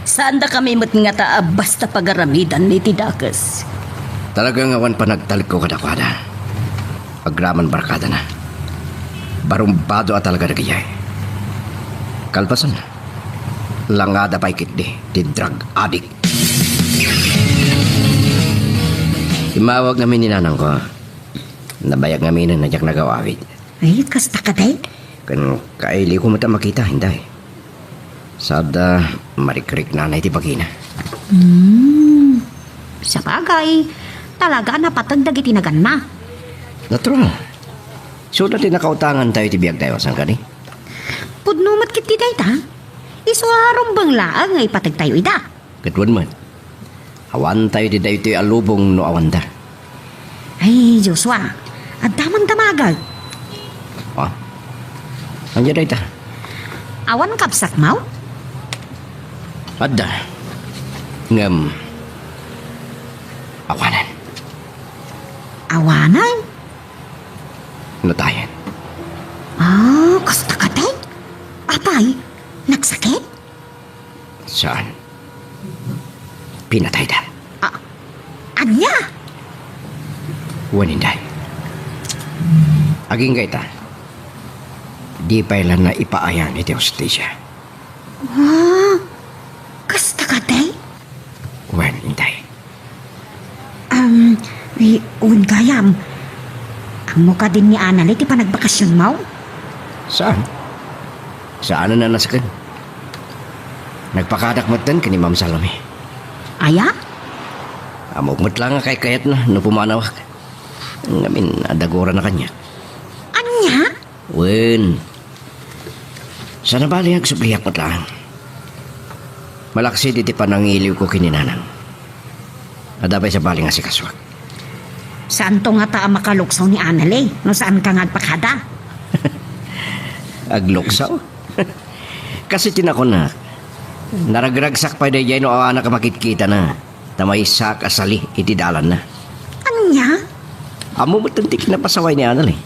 Saan da kami mat nga taa basta pagaramidan ni ti Dakas? Talagang awan pa nagtalik ko kadakwada. Agraman barkada na. Barumbado at talaga nagayay. Kalpasan na. Langada pa ikit di drug addict. Imawag namin ni Nanang ko. Nabayag namin na nadyak nagawawid. Ay, kasta ka day? Kan kaili ko mata makita, hindi. Sada marikrik na iti pagina. Sa bagay, talaga napatagdag itinagan na. Natural. So dati nakautangan tayo tibiyag tayo saan ka ni? Pudnumat kiti day ta? Isuharong bang laang ay patag tayo ida. Katwan man. Awan tayo di dayo ito'y alubong no awan da. Ay, Joshua, at damang damagag. Oh. Andiyan dayo ta. Awan kapsak mau? Adda. Ngam. Awanan. Awanan? Natayan. Ah, kasta ka day? Apay, nagsakit? Saan? Pinatay da. Anya? Waninday. Aging kay ta. Di pa ilan na ipaayan iti hostisya. Ah, kasta ka day? Waninday. Uwan gayam. Ang mukha din ni Anali, ti pa nagbakasyon mau? Saan? Saan na nasakan? Nagpakadak matan ka ni Ma'am Salome. Aya? Amok lang nga kay kayat na pumanawak. Ngamin, adagora na kanya. Anya? Wen. Sana bali agsubliyak mo lang. Malaksi diti panangiliw ko kininanang. Adabay sa bali nga si Kaswag. Saan to nga taa makaluksaw ni Anali? No saan ka nga agpakada? Agluksaw? Kasi tinako na. Naragragsak pa day no awana ka makitkita na. Tamay sak asali iti dalan na. Anya? Amo matantik na pasaway ni Anal eh.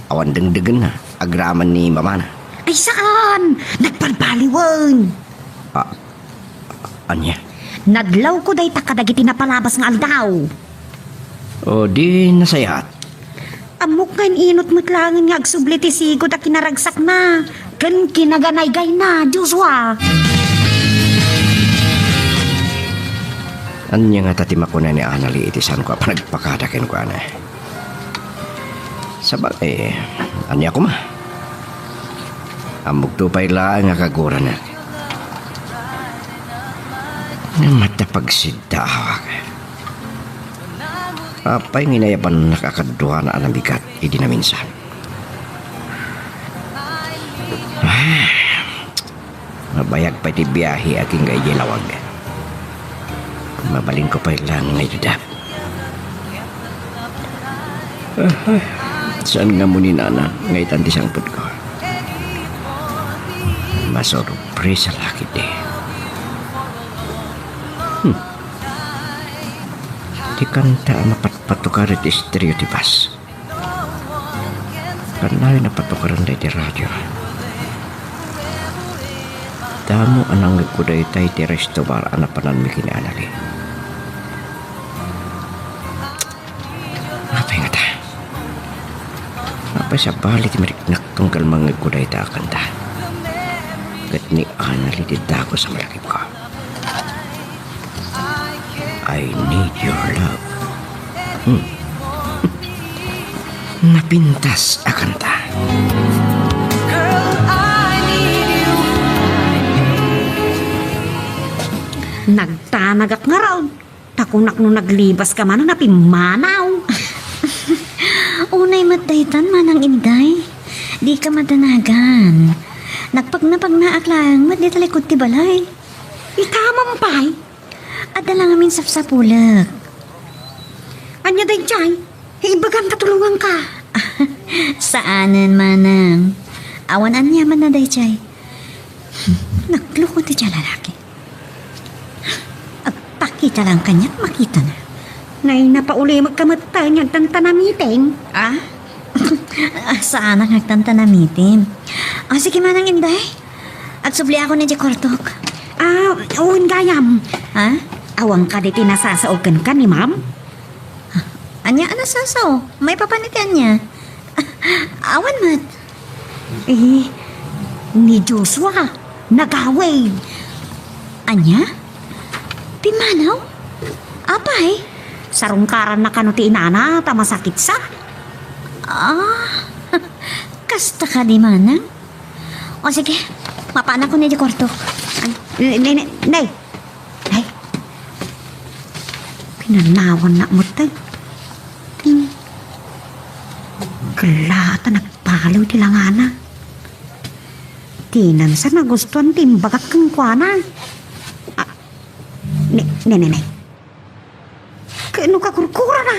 Awan dengdegen na. Agraman ni Mama na. Ay saan? Nagpalbaliwan. Anya? Naglaw ko day takadagiti na palabas ng aldaw. O di nasayat. Amok ngayon inot matlangan nga agsubli ti sigod at kinaragsak na. Kan kinaganay-gay na, Joshua. Anya nga tatimak ko na ni Anali iti san ko panagpakadakin ko ana. Sabagay, anya ko ma. Amog tupay lang nga kagura na. Matapagsidda hawak. Apay nginayapan nakakadwa na ang bigat, hindi na minsan. Mabayag pa iti biyahe aking gaya lawag. Mabaling ko pa lang na idadap. Saan nga muni nana ngay tanti sangput ko? Masurpresa laki di. Di kanta mapatpatukarit stereotipas. Kanay na patukaran di radyo. Damo anang nagkuday tayo ti restobar anapanan mi kinaanali. Apa nga ta? Apa sa bali ti mariknak tunggal mga kuday ta kanta. Kat ni anali di dako sa malakip ko. I need your love. Napintas akan ta. Girl, I need you. Nagtanagak nga raw. Takunak no naglibas ka man napimanaw. Unay matdaytan manang inday. Di ka madanagan. Nagpagnapag na aklang mat di talikod ti balay. Itamang pay. Adala nga min sapsapulak. Anya day jay. Ibagan tatulungan ka. Saanan manang. Awan anya man na day chay. Naglukod ti siya lalaki. Agpakita lang kanya, makita na. Ngay napauli magkamatay niyang tantanamiting. Ah? Saan ang nagtantanamitin? Sige manang inday. At subli ako na di kortok. Uwan gayam. Ha? Awang ka di tinasasaogan ka ni ma'am. Anya anasasaw? May papanitian niya. Awan mat. Ni Joshua. Nagaway. Anya? Pimanaw? Apay? Sarungkaran na kanuti inana, tamasakit sa. Kasta ka di manang? O sige, mapana ko na di kortok. Nay. Pinanawan na mo tayo. Galata nagpalaw di langana. Tinan sa nagustuhan timbagak kang kuana. Nay. Kano ka kurkura na?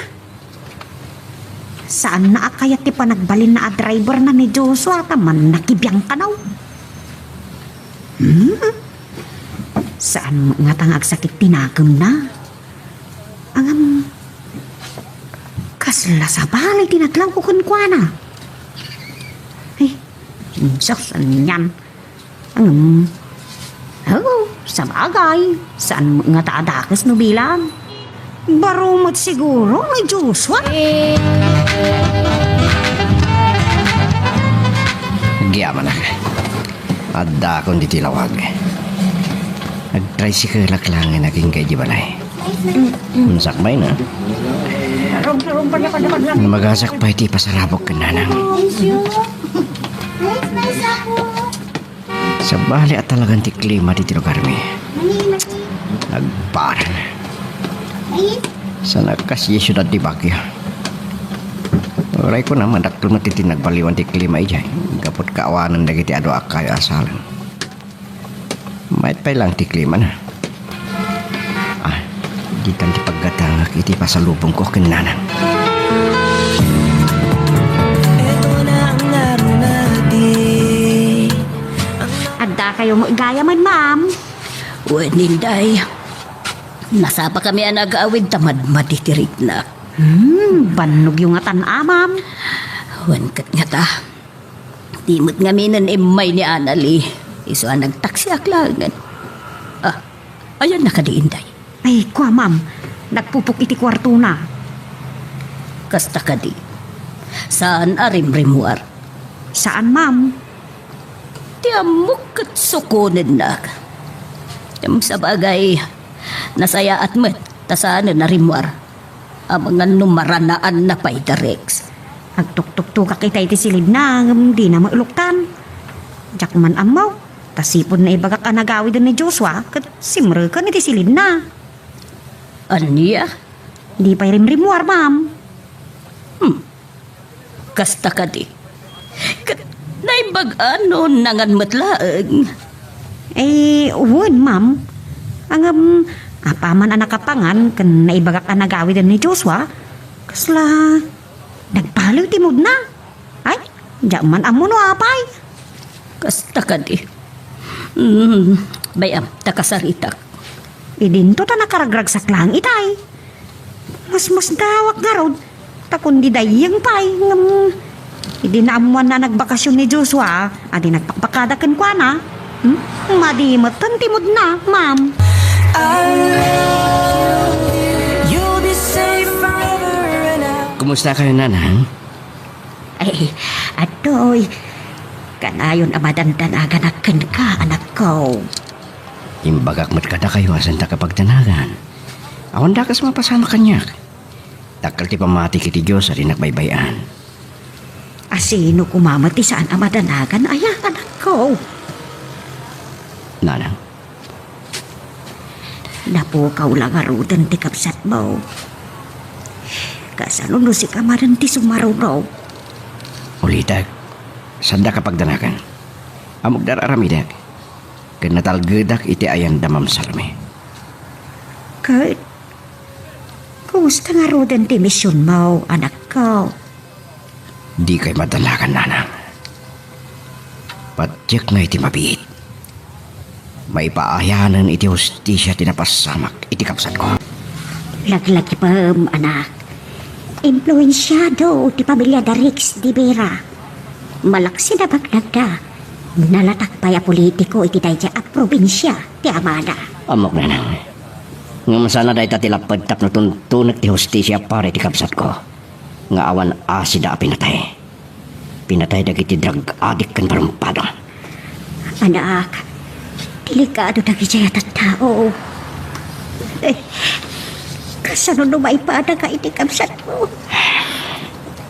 Saan na akayat ti panagbalin na a driver na ni Joshua taman nakibiyang kanaw? Saan nga tangag sakit tinagam na? Angam, kasla sa balay tinatlaw ko kunkwana. Saan yan? Angam, sa bagay, saan nga taadakas no bilang? Barumot siguro ni Joshua. Giyaman na. Adda akong ditilawag. Nag-tricycle lang nga naging kay Jibalay. Sakbay na. Namagasak pa iti pasarabok ka nanang. Sa bali at talagang ti klima di lugar mi. Nagparan. Sa nagkasya syudad di Baguio. Oray ko naman dakto matiti nagbaliwan ti klima ijay. Kapot kaawanan na kiti ado akay asalan. Mait pa lang ti klima na. Di kan ti paggatangak iti pasalubong ko kinanang. Ito na ang araw natin. Adda kayo mo igaya man, ma'am. Weninday. Nasa pa kami ang nag-awid tamad matitirik na. Banog yung atan, ma'am. Wankat nga ta. Timot nga minan imay ni Anali. Iso ang nagtaksi aklangan. Ayan na kadiinday. Ay, kwa, ma'am. Nagpupuk iti kwarto na. Kasta kadi. Saan arimrimuar? Saan, ma'am? Tiamok at sukunin na. Sa bagay, nasaya at met, tasaan na rimuar. Ang mga numaranaan na pay Rex. Agtuktuk-tukak kita iti silid na, di na mauluktan. Jak man amaw, tasipon na ibagak anagawi din ni Joshua, kat simre ka iti silid na. Aniya? Di pa rimrimuar, ma'am. Kasta ka di. Naibag-ano nangan matlaeng. Uwan, ma'am. Ang apaman anak kapangan, kan naibagak anagawi din ni Joshua, kasla, nagpaliw timod na. Ay, jak man amo no apay. Kasta ka di. Bayam, takasaritak. Idinto ta nakaragragsak lang itay. Mas dawak nga rod. Takon di dayang pay. Idi na amuan na nagbakasyon ni Joshua. Adi nagpakpakadakan kwa na. Madimot ang timod na, ma'am. I love you. You'll be safe forever and I Kumusta kayo, nanang? Ay, atoy. Kanayon amadandanagan akan ka, anak ko. Imbagak mat kada kayo asan ta kapag tanagan. Awan da kas mapasama kanyak. Takal ti pamati kiti Diyos ari nagbaybayan. Asino kumamati saan amadanagan, ay anak ko. Nanang, Napukaw lang arudan ti kapsat mo. Kasano no si kamaran ti sumarunaw. ulitak. Sanda kapag tanagan. Amog dararamidak. Kanatalgedak iti ayan damam salmi. Kurt, kumusta nga arudan ti misyon mo, anak ko? Di kay madalakan, nanang. Patyak nga iti mabiit. May paayanan iti hustisya tinapasamak iti kapsat ko. Laglagi pa, anak. Influensyado ti pamilya da Rix di Vera. Malaksi na bagnagda. Nalatak pa ya politiko iti dayja a probinsya ti Amana. Amok, nanang. Nga masana dahi tatilapad tap na tuntunak ti hustisya para iti kapsat ko. Nga awan asida a pinatay. Pinatay dagiti drug addict kan parumpado. Anak, delikado dagi jaya tattao. Kasano numaipada ka iti kapsat mo?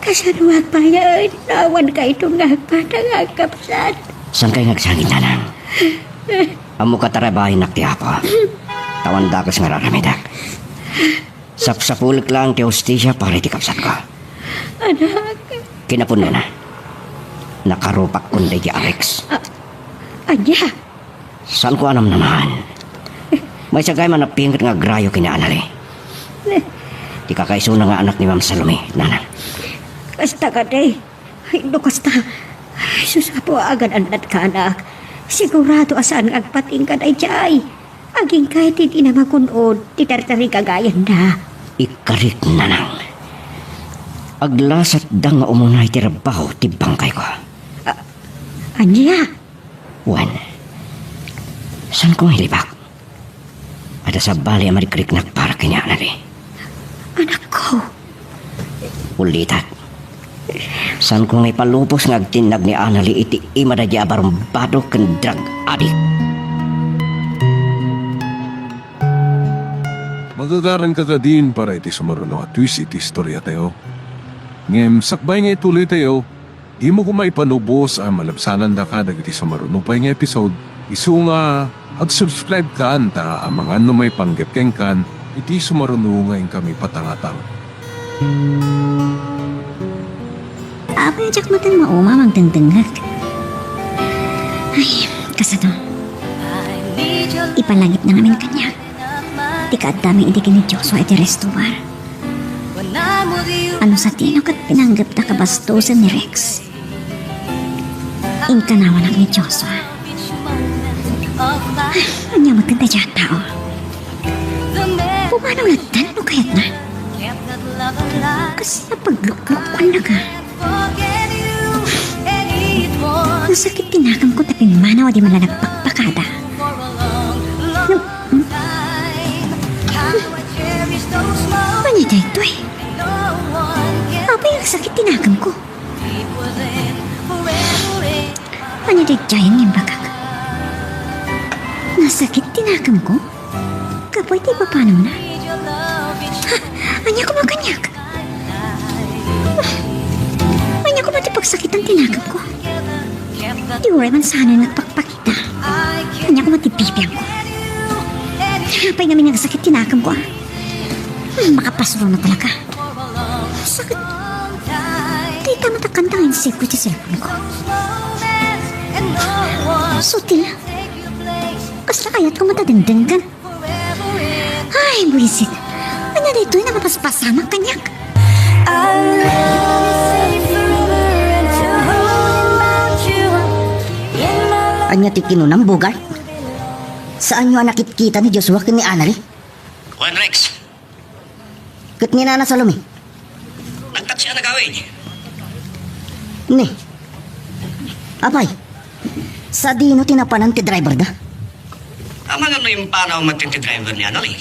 Kasano agpayan? Nawan ka itong agpada nga kapsat. Saan kayo nagsangit, nanang? Amo katarabahin nak ti Apo. Tawan dakas nga raramidak. Sapsapulik lang ti hustisya para iti kapsat ko. Anak, Kinapun na na. Nakarupak kundi ti Alex. anya, Saan ko anam naman? May sagay man napingit nga grayo kinaanali. Di kakaisuna nga anak ni Ma'am Salome, nanang. kasta ka day. Ay, no kasta. Ay, susapo agad anad ka, anak. Sigurado asaan agpating ka day jay. Aging kahit hindi na makunod, titartari kagayan na. Ikarit, nanang. Aglasat da nga umunay ti rabaho ti bangkay ko. Anya, Wan, saan ko hilibak? At sa bali amarikrik para kinyanali. anak ko. Ulitat. Saan ko ngay palupos nga agtinag ni Anali iti imadadya barumbado kan drug addict. Magagaran ka ka din para iti sumaruno at twist iti istorya tayo. Ngem sakbay nga ituloy tayo, di mo kumay panubos ang malabsanan da ka dagiti sumaruno pa nga episode. Isu nga ag-subscribe ka anta ang mga may panggap keng kan iti sumaruno nga kami patangatang. Apa ajak matan mauma mang tengtengak. Ay, kasano. Ipalangit na namin kanya. Tikaat dami hindi kini Joshua iti resto bar. Ano sa tino kat pinanggap na kabastusan ni Rex. Ingkanawa lang ni Joshua. Ay, anya maganda dyan tao. Pumanaw lagdan no kayat na. Kasi napaglukok ko na ka. Masakit tinakam ko tapi manaw di man na nagpakpakada. Manita ito eh. Apa yung sakit tinakam ko? Manita dyan yung bakak. Nasakit tinakam ko? Kapoy di pa paano na? Ha? Anya ko makanyak? magsakit ang tinagap ko. Di oray man sana nagpakpakita. Kanya ko matibibiyang ko. Napay namin nagsakit tinagap ko. Makapasuro na talaga. Sakit. Di tama takantangin sa ko sa cellphone ko. Sutil. Kasla kaya't ko matadendenggan. Ay, buwisit. Ano dito yung nakapaspasamak kanyak? Anya ti kinunang Bogart? Saan nyo nakikita ni Joshua ken ni Annalie? Juan Rex, Ket ni Nana Salome? nagtaksi ang nagawin. Ni. Apay. Sa dino tinapanan ti driver da? Ang mga no yung panaw matinti driver ni Anali.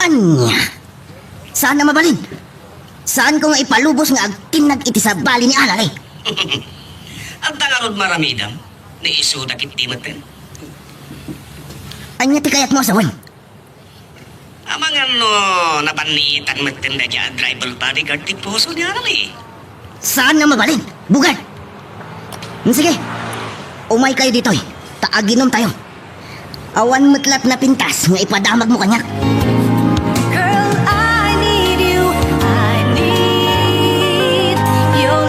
Anya? Saan na mabalin? Saan ko nga ipalubos nga agtinag iti sa bali ni Annalie? Ang tangarod maramidam, ni iso dakit timaten. Anya ti kayat mo asawan? Ang mga no napanitan matinda dyan driver bodyguard ti puso ni Anali. Saan na mabalin? Bugad! Sige, umay kayo dito eh. Taaginom tayo. Awan matlat na pintas nga ipadamag mo kanyak. Girl, I need you. I need your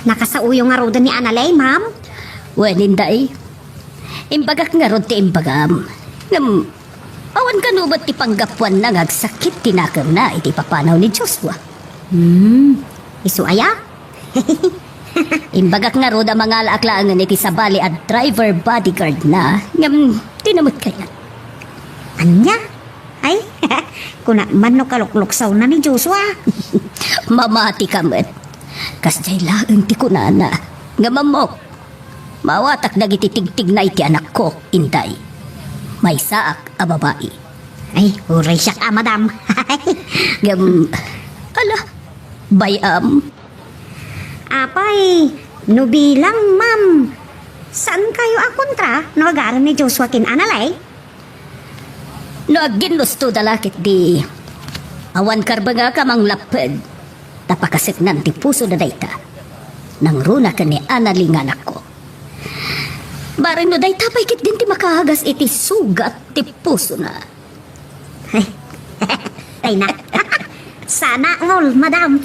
Nakasauyo nga roda ni Analay, ma'am. Well, Inday. Imbagak nga rod ti imbagam. Ngam, awan ka no ba't ti panggapuan na ngagsakit tinakam na iti papanaw ni Joshua. Isu aya? Imbagak nga rod ang mga laaklaan iti sabali at driver bodyguard na. Ngam, tinamot kaya. Anya? Ay, kuna man no kalukluksaw na ni Joshua. Mamati ka met. Kasjay laang ti kunana. Nga mamok. Mawatak nagititigtig na iti anak ko, Inday. May saak a babae. Ay, uray siya ka, madam. Ngam, ala, bayam. Apay, no bilang, ma'am. Saan kayo akontra no agaran ni Joshua kin Analay? No agin gusto dalakit di. Awan karba nga ka mang lapad. Tapakasit nan ti puso na dayta. Nang runa ka ni Annalie nga anak ko. Barang no dayta pa'y kit din ti makahagas iti sugat ti puso na. Ay na. Sana all, madam.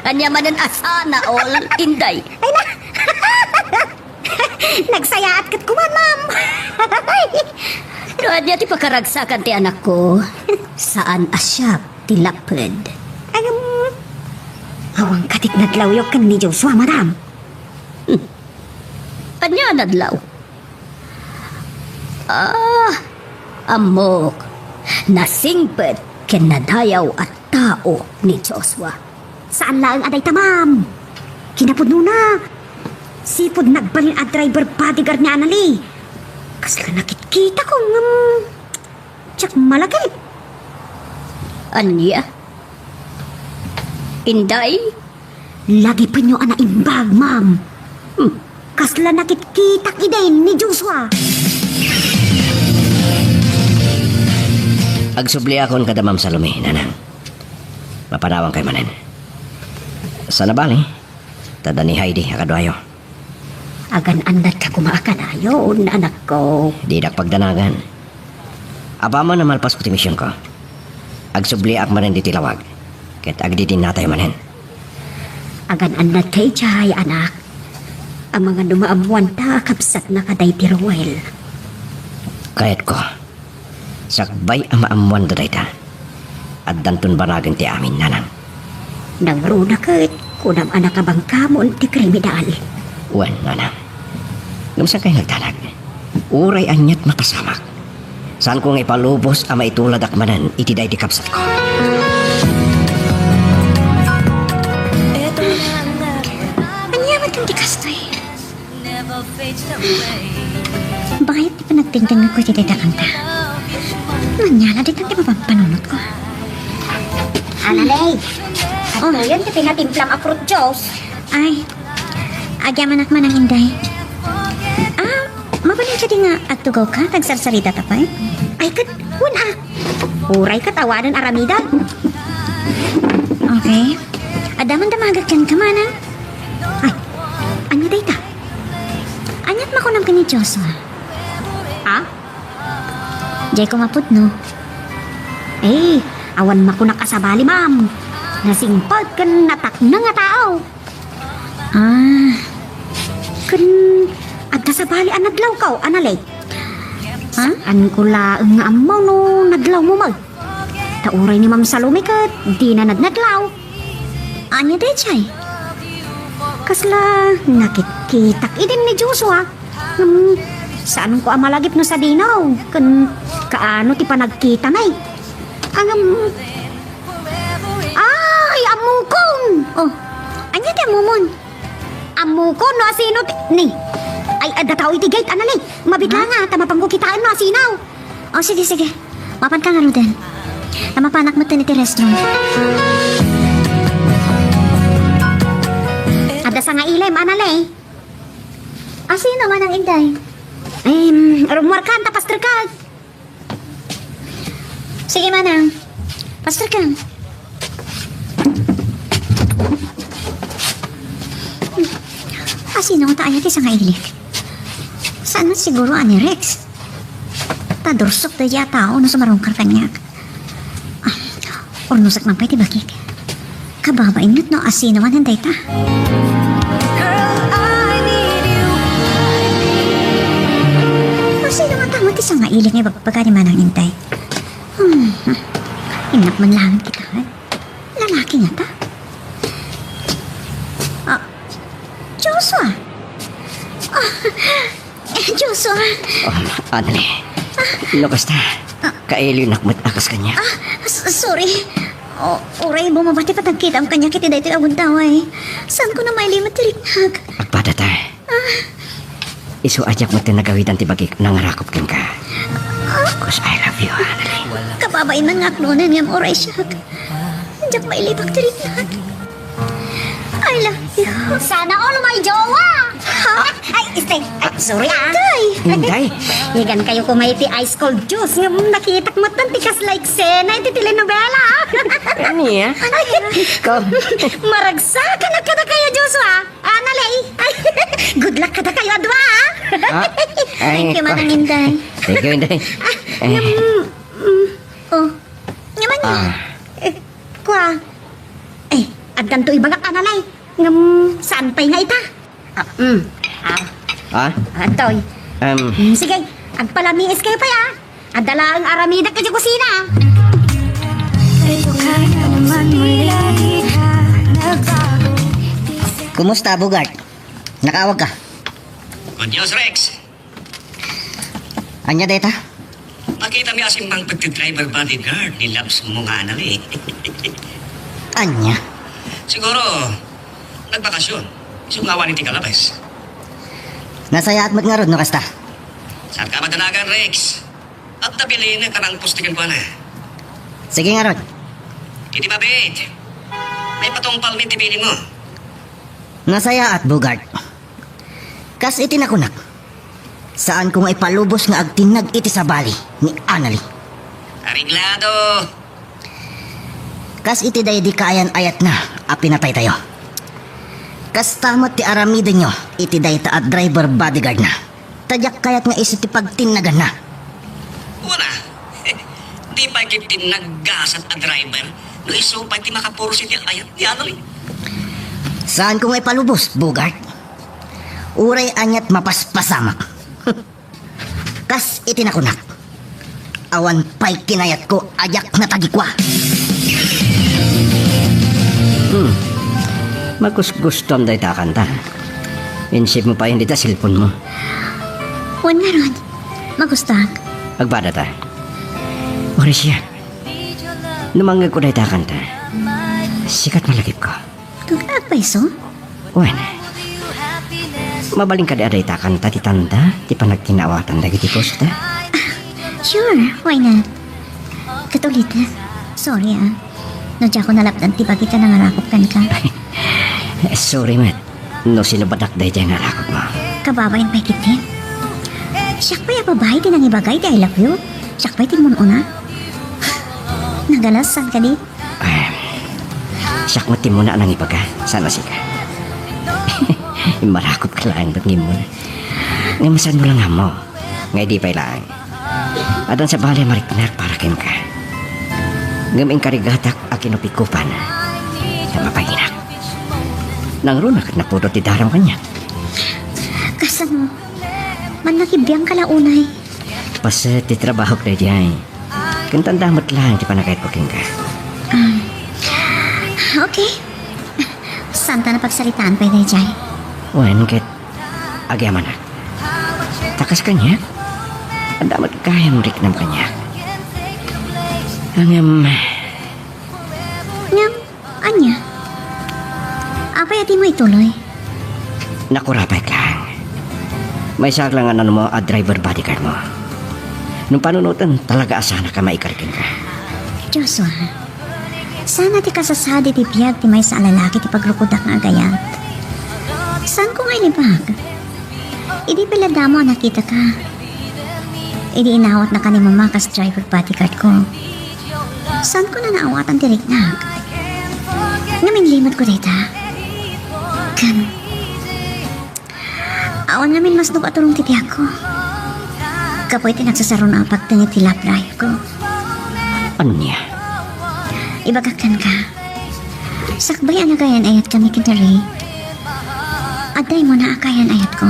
Anya manan asana all, Inday. Nagsayaat kat kuman, ma'am. No anya ti pakaragsakan ti anak ko. Saan asya ti lapad. Awang katik nadlawyok kan ni Joshua, madam. Anya nadlaw. Amok. Nasingpet ken nadayaw at tao ni Joshua. Saan lang aday ta, ma'am? Kinapudno na. Sipod nagbalin at driver bodyguard ni Annalie. Kasla nakikita ko ng... Tsak malaki. Anya? Inday? Lagi pa nyo ana imbag, ma'am. Kasla nakikita kidain ni Joshua. Agsubli akon kada Ma'am Salome, nanang. Mapanawang kay manen. Sa nabali, tada ni Heidi akadwayo. Agan andat ka kumaakan ayon, anak ko. Di dak pagdanagan. Aba mo na malpas ko ti misyon ko. Agsubli ak manen di tilawag. Ket agdidin natay manen. Agan andat kay Jay, anak. Ang mga dumaamuan ta, kapsat na kaday ti Rowel. Kayat ko. Sakbay ang maamuan da dayta. At dantun banagan ti amin, nanang. Nang runa kat, kunam anak abang kamon ti kriminal. Wan, nanang. Gamsa kayo nagtalag. Uray anyat makasamak. Saan ko nga ipalubos ang maitulad akmanan itiday di kapsat ko. Anyaman kang di kastoy. never fades away. Bakit di pa nagtingting ko ti tita kanta? Nanyala di kang di mapampanunot ko. Analay! Oh, yun ti pinatimplang a fruit juice. Ay, agyaman man ang inday. Mabalin siya di nga at tugaw ka, nagsarsarita tapay? Ay, kat, wala. Uray ka tawanan aramida. Okay. Adaman damagat kan ka man, Ay, anya day ta? Anyat makunam ka ni Joshua. Ha? Jay ko maput, no? Eh, awan makunak ka sa bali, ma'am. Nasingpag kan natak na nga tao. Ah, kan agka sa bali ang nadlaw ka, analay. Ha? An ko laang nga amaw no nadlaw mo mag. Tauray ni Ma'am Salome ka, di na nadlaw. Anya day, Chay? Kasla, nakikitak idin ni Joshua. Saan ko amalagip no sa dinaw? Kaano ti panagkita na eh? Ay, amukon! Oh, anya ti amumon? Amukon no asino ti... Ni, ay adataw iti gate, analay. Mabigla nga, tamapang kitaan no asinaw. Oh, sige, sige. Mapan ka nga, Ruden. Tamapanak mo iti restaurant. Ada sa nga ilem, analay. Asino man ang inday? Rumwarkan, tapastor ka. Sige, manang. Pastor ka. Asino nga tayo ti sa nga ilik? Saan man siguro ani Rex? Tadursok tayo tao na sumarong karkanyak. Ornusak man pa iti bakik. Kababaingat no asino man ang dayta. Asino nga tamo ti sa nga ilik nga pagpagani man ang intay. Inak man lang kita. Lalaki nga ta. Joshua. Joshua. Anali. Lukas na. Kaili nakmat akas kanya. Sorry. Uray, bumabati patagkita ang kanya kiti dahi tinawag taway. Saan ko na may limit tiriknag? Agpada ta. Isu ajak mo tinagawitan ti bagik nangarakop ken ka. Cause I love you, Anali. Kababain man nga klonan ngam uray siya. Diyak may libak tiriknag. I love you. Sana all may jowa. Ha? Ay, stay. Ay, sorry Inday. Igan kayo kumaiti ice cold juice. Nga nakitak mo tan tikas like sena iti telenovela. Ano ya? Ikaw. Maragsakan na kada kayo, Joshua. Analay. Good luck kada kayo, adwa. Thank you, Manang Inday. Thank you, Inday. Oh, naman niya. Kwa. Eh, agdan to ibagak analay. Saan pa'y nga ita? Ha? Atoy. Sige, agpalamiis kayo pa ya. Adala ang aramida ka sa kusina. Kumusta, Bugart? Nakawag ka? Good news, Rex. Anya deta? Makita mi asim bang pagti-driver bodyguard ni Labs mo nga Anali. Anya? Siguro, nagbakasyon. Sungawan ni Tigalabes. Nasaya at magngarod no kasta? Saan ka madanagan, Rex? At nabili na karang pustikan ko na. Sige nga, Rod. Hindi ba, bait? May patungpal min tibili mo. Nasaya at Bugart. Kas itinakunak. Saan ko nga ipalubos nga agtinag iti sa bali ni Anali. Ariglado. Kas iti day di kayan ayat na a pinatay tayo. Kas tamot ti aramida nyo iti day ta at driver bodyguard na. Tadyak kayat nga isi ti pagtinagan na. Una, di pa kitin naggasat a driver. No iso pa ti makapursi ti ayat ni Anali. Saan ko nga ipalubos, Bugart? Uray anyat mapaspasamak. Kas itinakunak. Awan pa'y kinayat ko ayak na tagikwa. Magusgustom day ta kanta. Insip mo pa hindi ta cellphone mo. Huwag nga ron. Magustag. Agbada ta. Ori siya. Numangga ko day ta kanta. Sikat malagip ko. Tugag pa iso? Wen. Mabaling ka di aday ta kanta ti tanda. Ti panagkinawatan dagiti posta. Sure, why not? Katulit na. Sorry Nadya ko nalapdan ti bagita nangarakop kan ka. Sorry, Matt. No sinabadak day dyan narakot mo. Kababayan pa kiti. Siyak pa yung babae din ang ibagay di I love you. Siyak pa itin mo una. Nagalasan ka di? Siyak mo muna nang ipaga. Sana sika. Marakot ka lang ba't ngimon. Ngamasan mo lang mo. Ngay di pa'y lang. Adan sa balay mariknak para kin ka. Ngaming karigatak akinupikupan. Na mapahinak. Nang runak at napudot ti daram kanya. Kasan mo? Man nakibiyang kalaunay. Pas ti trabaho ka diyan. Kantandamot lang ti panakait ko kin ka. Okay. Santa na pagsalitaan pa yun, Jai. Wen ket agyaman na. Takas kanya. Ang damat kaya mo riknam kanya. Ang Ngam, anya? Apa yati mo ituloy? nakurapay ka. May saglangan ano mo at driver bodyguard mo. Nung panunutan talaga asana ka maikarkin ka. Joshua, sana ti kasasadi ti biyag ti may sa lalaki ti pagrukudak nga agayat. Saan ko nga ilibag? Idi pala damo nakita ka. Idi inawat na ka ni mamakas driver bodyguard ko. Saan ko na naawatan ti riknag? Ngaming limot ko dita. Kan. Awan namin mas nukatulong ti tiyak ko. Kapoy ti nagsasaro na ang pagtangit ti lap drive ko. Ano niya? Ibagakan ka. Sakbay anagayan ayat kami kinari. Aday mo na akayan ayat ko.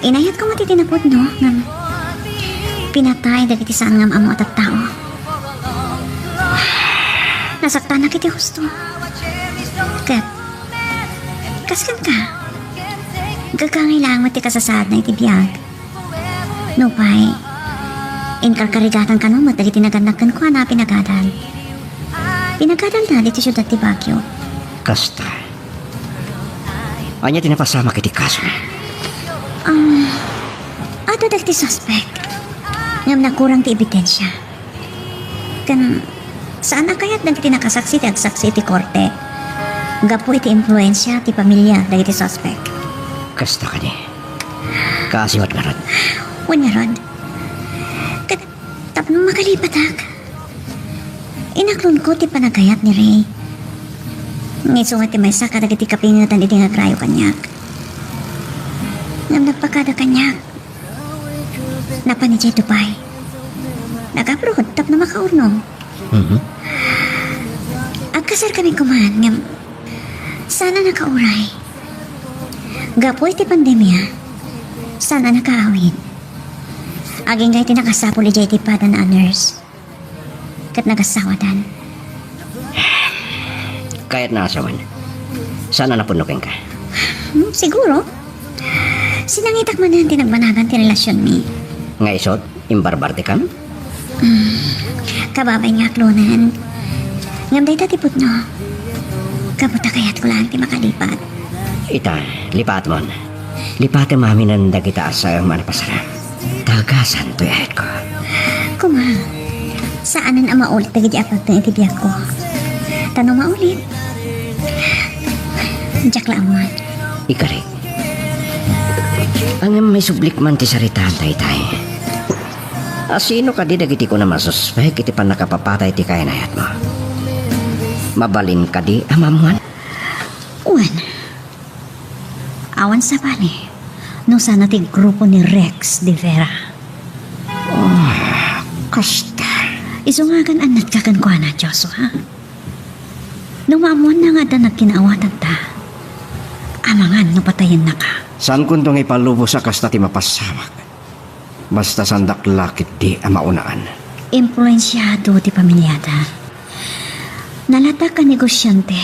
Inayat ko matitinapod no. Ngam pinatay dagiti saan ngam amo at tao. Nasaktan na kiti husto. Kat kaskan ka. Gagangailangan mo ti kasasad na itibiyag. No pay. Inkarkarigatan ka no matali tinaganakan ko na pinagadal. Pinagadal na dito syudad ti Baguio. Kasta. Anya tinapasama kiti kaso. Ato dagti suspect. Ngam nakurang ti ebidensya. Kan saan na kaya't dagiti nakasaksi ti agsaksi ti korte. Gapo iti influensya ti pamilya dagiti suspect. Kasta ka ni. Kaasiwat nga ron. Wanya rod. Tapno makalipatak. Inaklon ko ti panagayat ni Ray. Ngisungat ti maysa kadagiti kapingatan iti nga krayo kanyak. Ngam nagpakada kanyak. Napanijay Dubai. Nagaprod tapno makaurnom. Agkasar kami kuman ngam sana nakauray. Gapoy ti pandemya. Sana nakaawin. Aging gay tinakasapol ijay ti pada na nurse. Kat nagasawadan. Kaya't naasawan. Sana napunukin ka. Siguro. Sinangitak man yan tinagbanagan ti relasyon mi. Nga isot, imbarbarte kam? Kababay nga klonan. Ngam day tatipot no. Kabuta kayat ko lang ti makalipat. Ita, lipat mon. Lipat mami ng dagita sa manapasara. Tagasan to yahet ko. Kuma, saanan ang maulit na gidi apag ng itibiyag ko? Tanong maulit. Jack lang mo. Ikari. Ang may sublik man ti saritahan tay-tay. Asino ka di dagiti ko na masuspek iti pan nakapapatay ti kainayat mo. Mabalin ka di amamuan. Uwan. Awan sa bali. No sana ti grupo ni Rex de Vera. Kasta. Isungagan anat kakan ko na Joshua. Nung maamuan na nga da nagkinaawatan ta. Amangan no patayin na ka. Saan kuntong ipalubo sa kasta ti mapasamak? Basta sandak lakit di amaunaan. Impluensyado ti pamilyada. Nalata ka negosyante.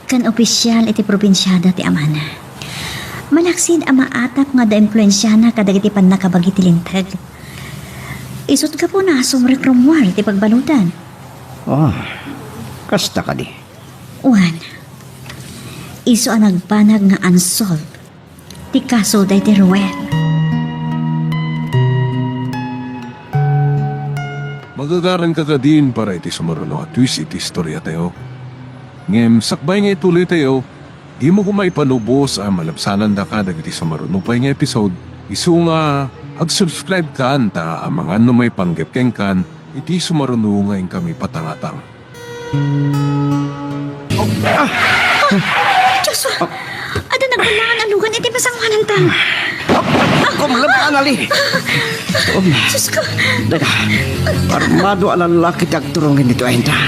Kan opisyal iti probinsyada ti amana. Malaksid ang maatap nga da impluensyana kadagiti pan nakabagi ti lintag. Isot ka po na sumrekromwar ti pagbalutan. Kasta ka di. Uwan, iso ang nagbanag nga unsolved ti kaso day ti Ruel. Magagaran ka ka din para iti sumaruno at twist iti istorya tayo. Ngem sakbay nga ituloy tayo, di mo kumaipanubos ang malapsanan da ka dagiti sumaruno pa nga episode. Isu nga ag-subscribe ka ta ang mga may panggap kan iti sumarunungayin kami patangatang. Joshua, ada nagbalangan alugan iti pasangwanan ta. Kumlab ka, Anali. Diyos ko, Daga, armado ang lalaki ti agturongin dito ayun ta.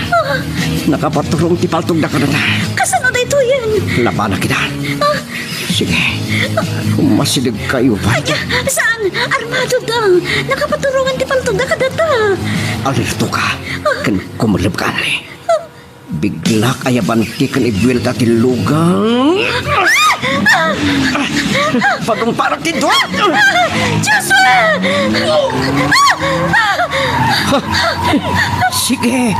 Nakapaturong ti paltog na ka na ta. kasano da ito yan? Laban na kita. Sige, masilig kayo pa. Anya, saan? Armado dang. Nakapaturungan ti paltog na kadata. Alirto ka, kan kumulab ka, Anali. Bigla kaya banti kan ibuelta ti lugang. Pagong parang ti duwag. Joshua! Sige,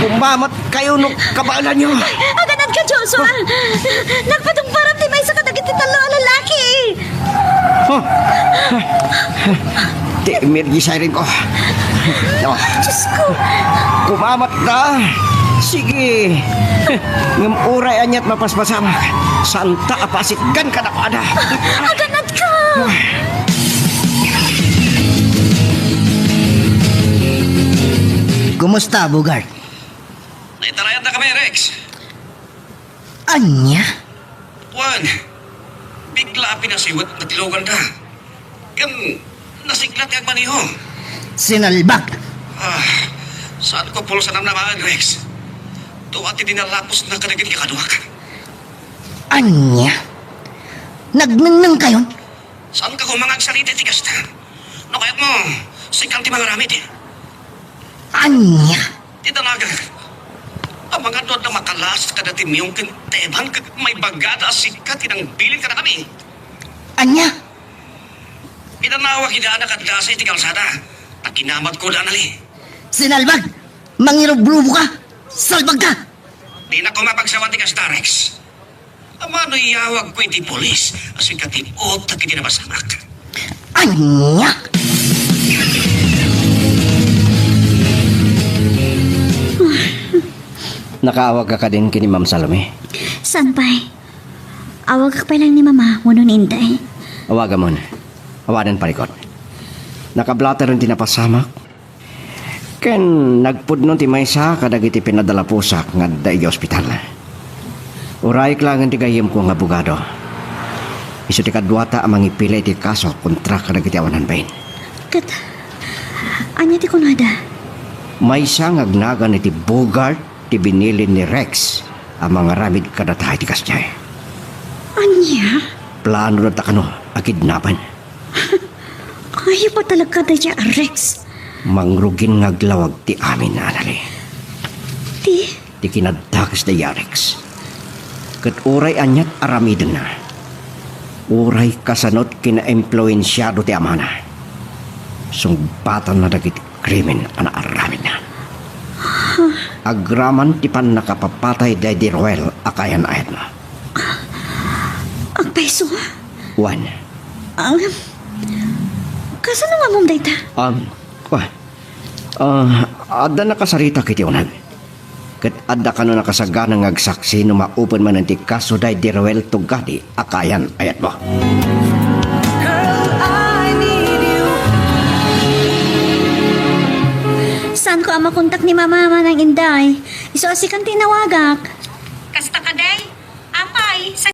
kumamat kayo nung kabalan nyo. Aganad ka, Joshua! Nagpatungparang ti may sa kadagit ti talo ang lalaki. Di, emergency siren ko. No, Diyos ko, kumamat na. Sige. Ngam uray anyat mapaspasamak. Santa apasitkan ka na kada. aganad ka! Kumusta, Bogart? Naitarayan na kami, Rex. Anya? Juan, bigla pinasiwat na tilugan ka. Kam, nasiklat kag maniho. Sinalbak. Saan ko pulsa ng namaan, Rex? Tuwati dinalapos na kadagit kakaduwak. Anya? Nagnangnang kayo? Saan ka kumangag salita tigas na? No kayat mo, sikang ti mga ramit eh. Anya? Di talaga. Ang mga doon na makalas kada timiyong kinteban kag may bagada sikat inang bilin ka na kami. Anya? Pinanawag hidaan na kadlasa iti kalsada. Takinamat ko na nali. Sinalbag! Mangirobrubo ka! Salbag ka! Di na ko mapagsawan ti Castarex. Amano iyawag ko iti polis. Asin katipot at kiti na masamak. Anya? Nakaawag ka din kini Ma'am Salome. Sanpay, awag ka pa lang ni Mama, ngunong inday. Awaga mo na. Awanan palikot. Nakablata rin tinapasamak. Ken nagpudnon ti maysa kadagiti pinadala pusak nga daig ospital. Uray klangan ti gayem ko nga abogado. Isu ti kadwata amang ipilay ti kaso kontra kadagiti awanan bain. Kat, anya ti kunada? Maysa nga agnagan iti Bogart ti binilin ni Rex ang mga ramid kadatahay ti kasjay. Anya? Plano na takano akidnapan. Ayaw pa talaga da dya, Rex. Mangrugin nga glawag ti amin na anali. Ti, Ti kinadakas da Rex. Kat uray anyat aramidin na. Uray kasanot kina-employensyado ti amana. Sungbatan na dagiti krimen ana aramid na. Agraman ti pan nakapapatay day di Roel akayan ayat na. ang peso. Juan, Kasano nga mong dayta? Adda nakasarita kiti unag. Kat adda ka no nakasagana ng agsaksi no maupan man ang ti kaso day di Roel tugadi akayan ayat mo. Saan ko ang makontak ni Mama ng inday? Iso asikan tinawagak. Kasta ka day? Ampay, sa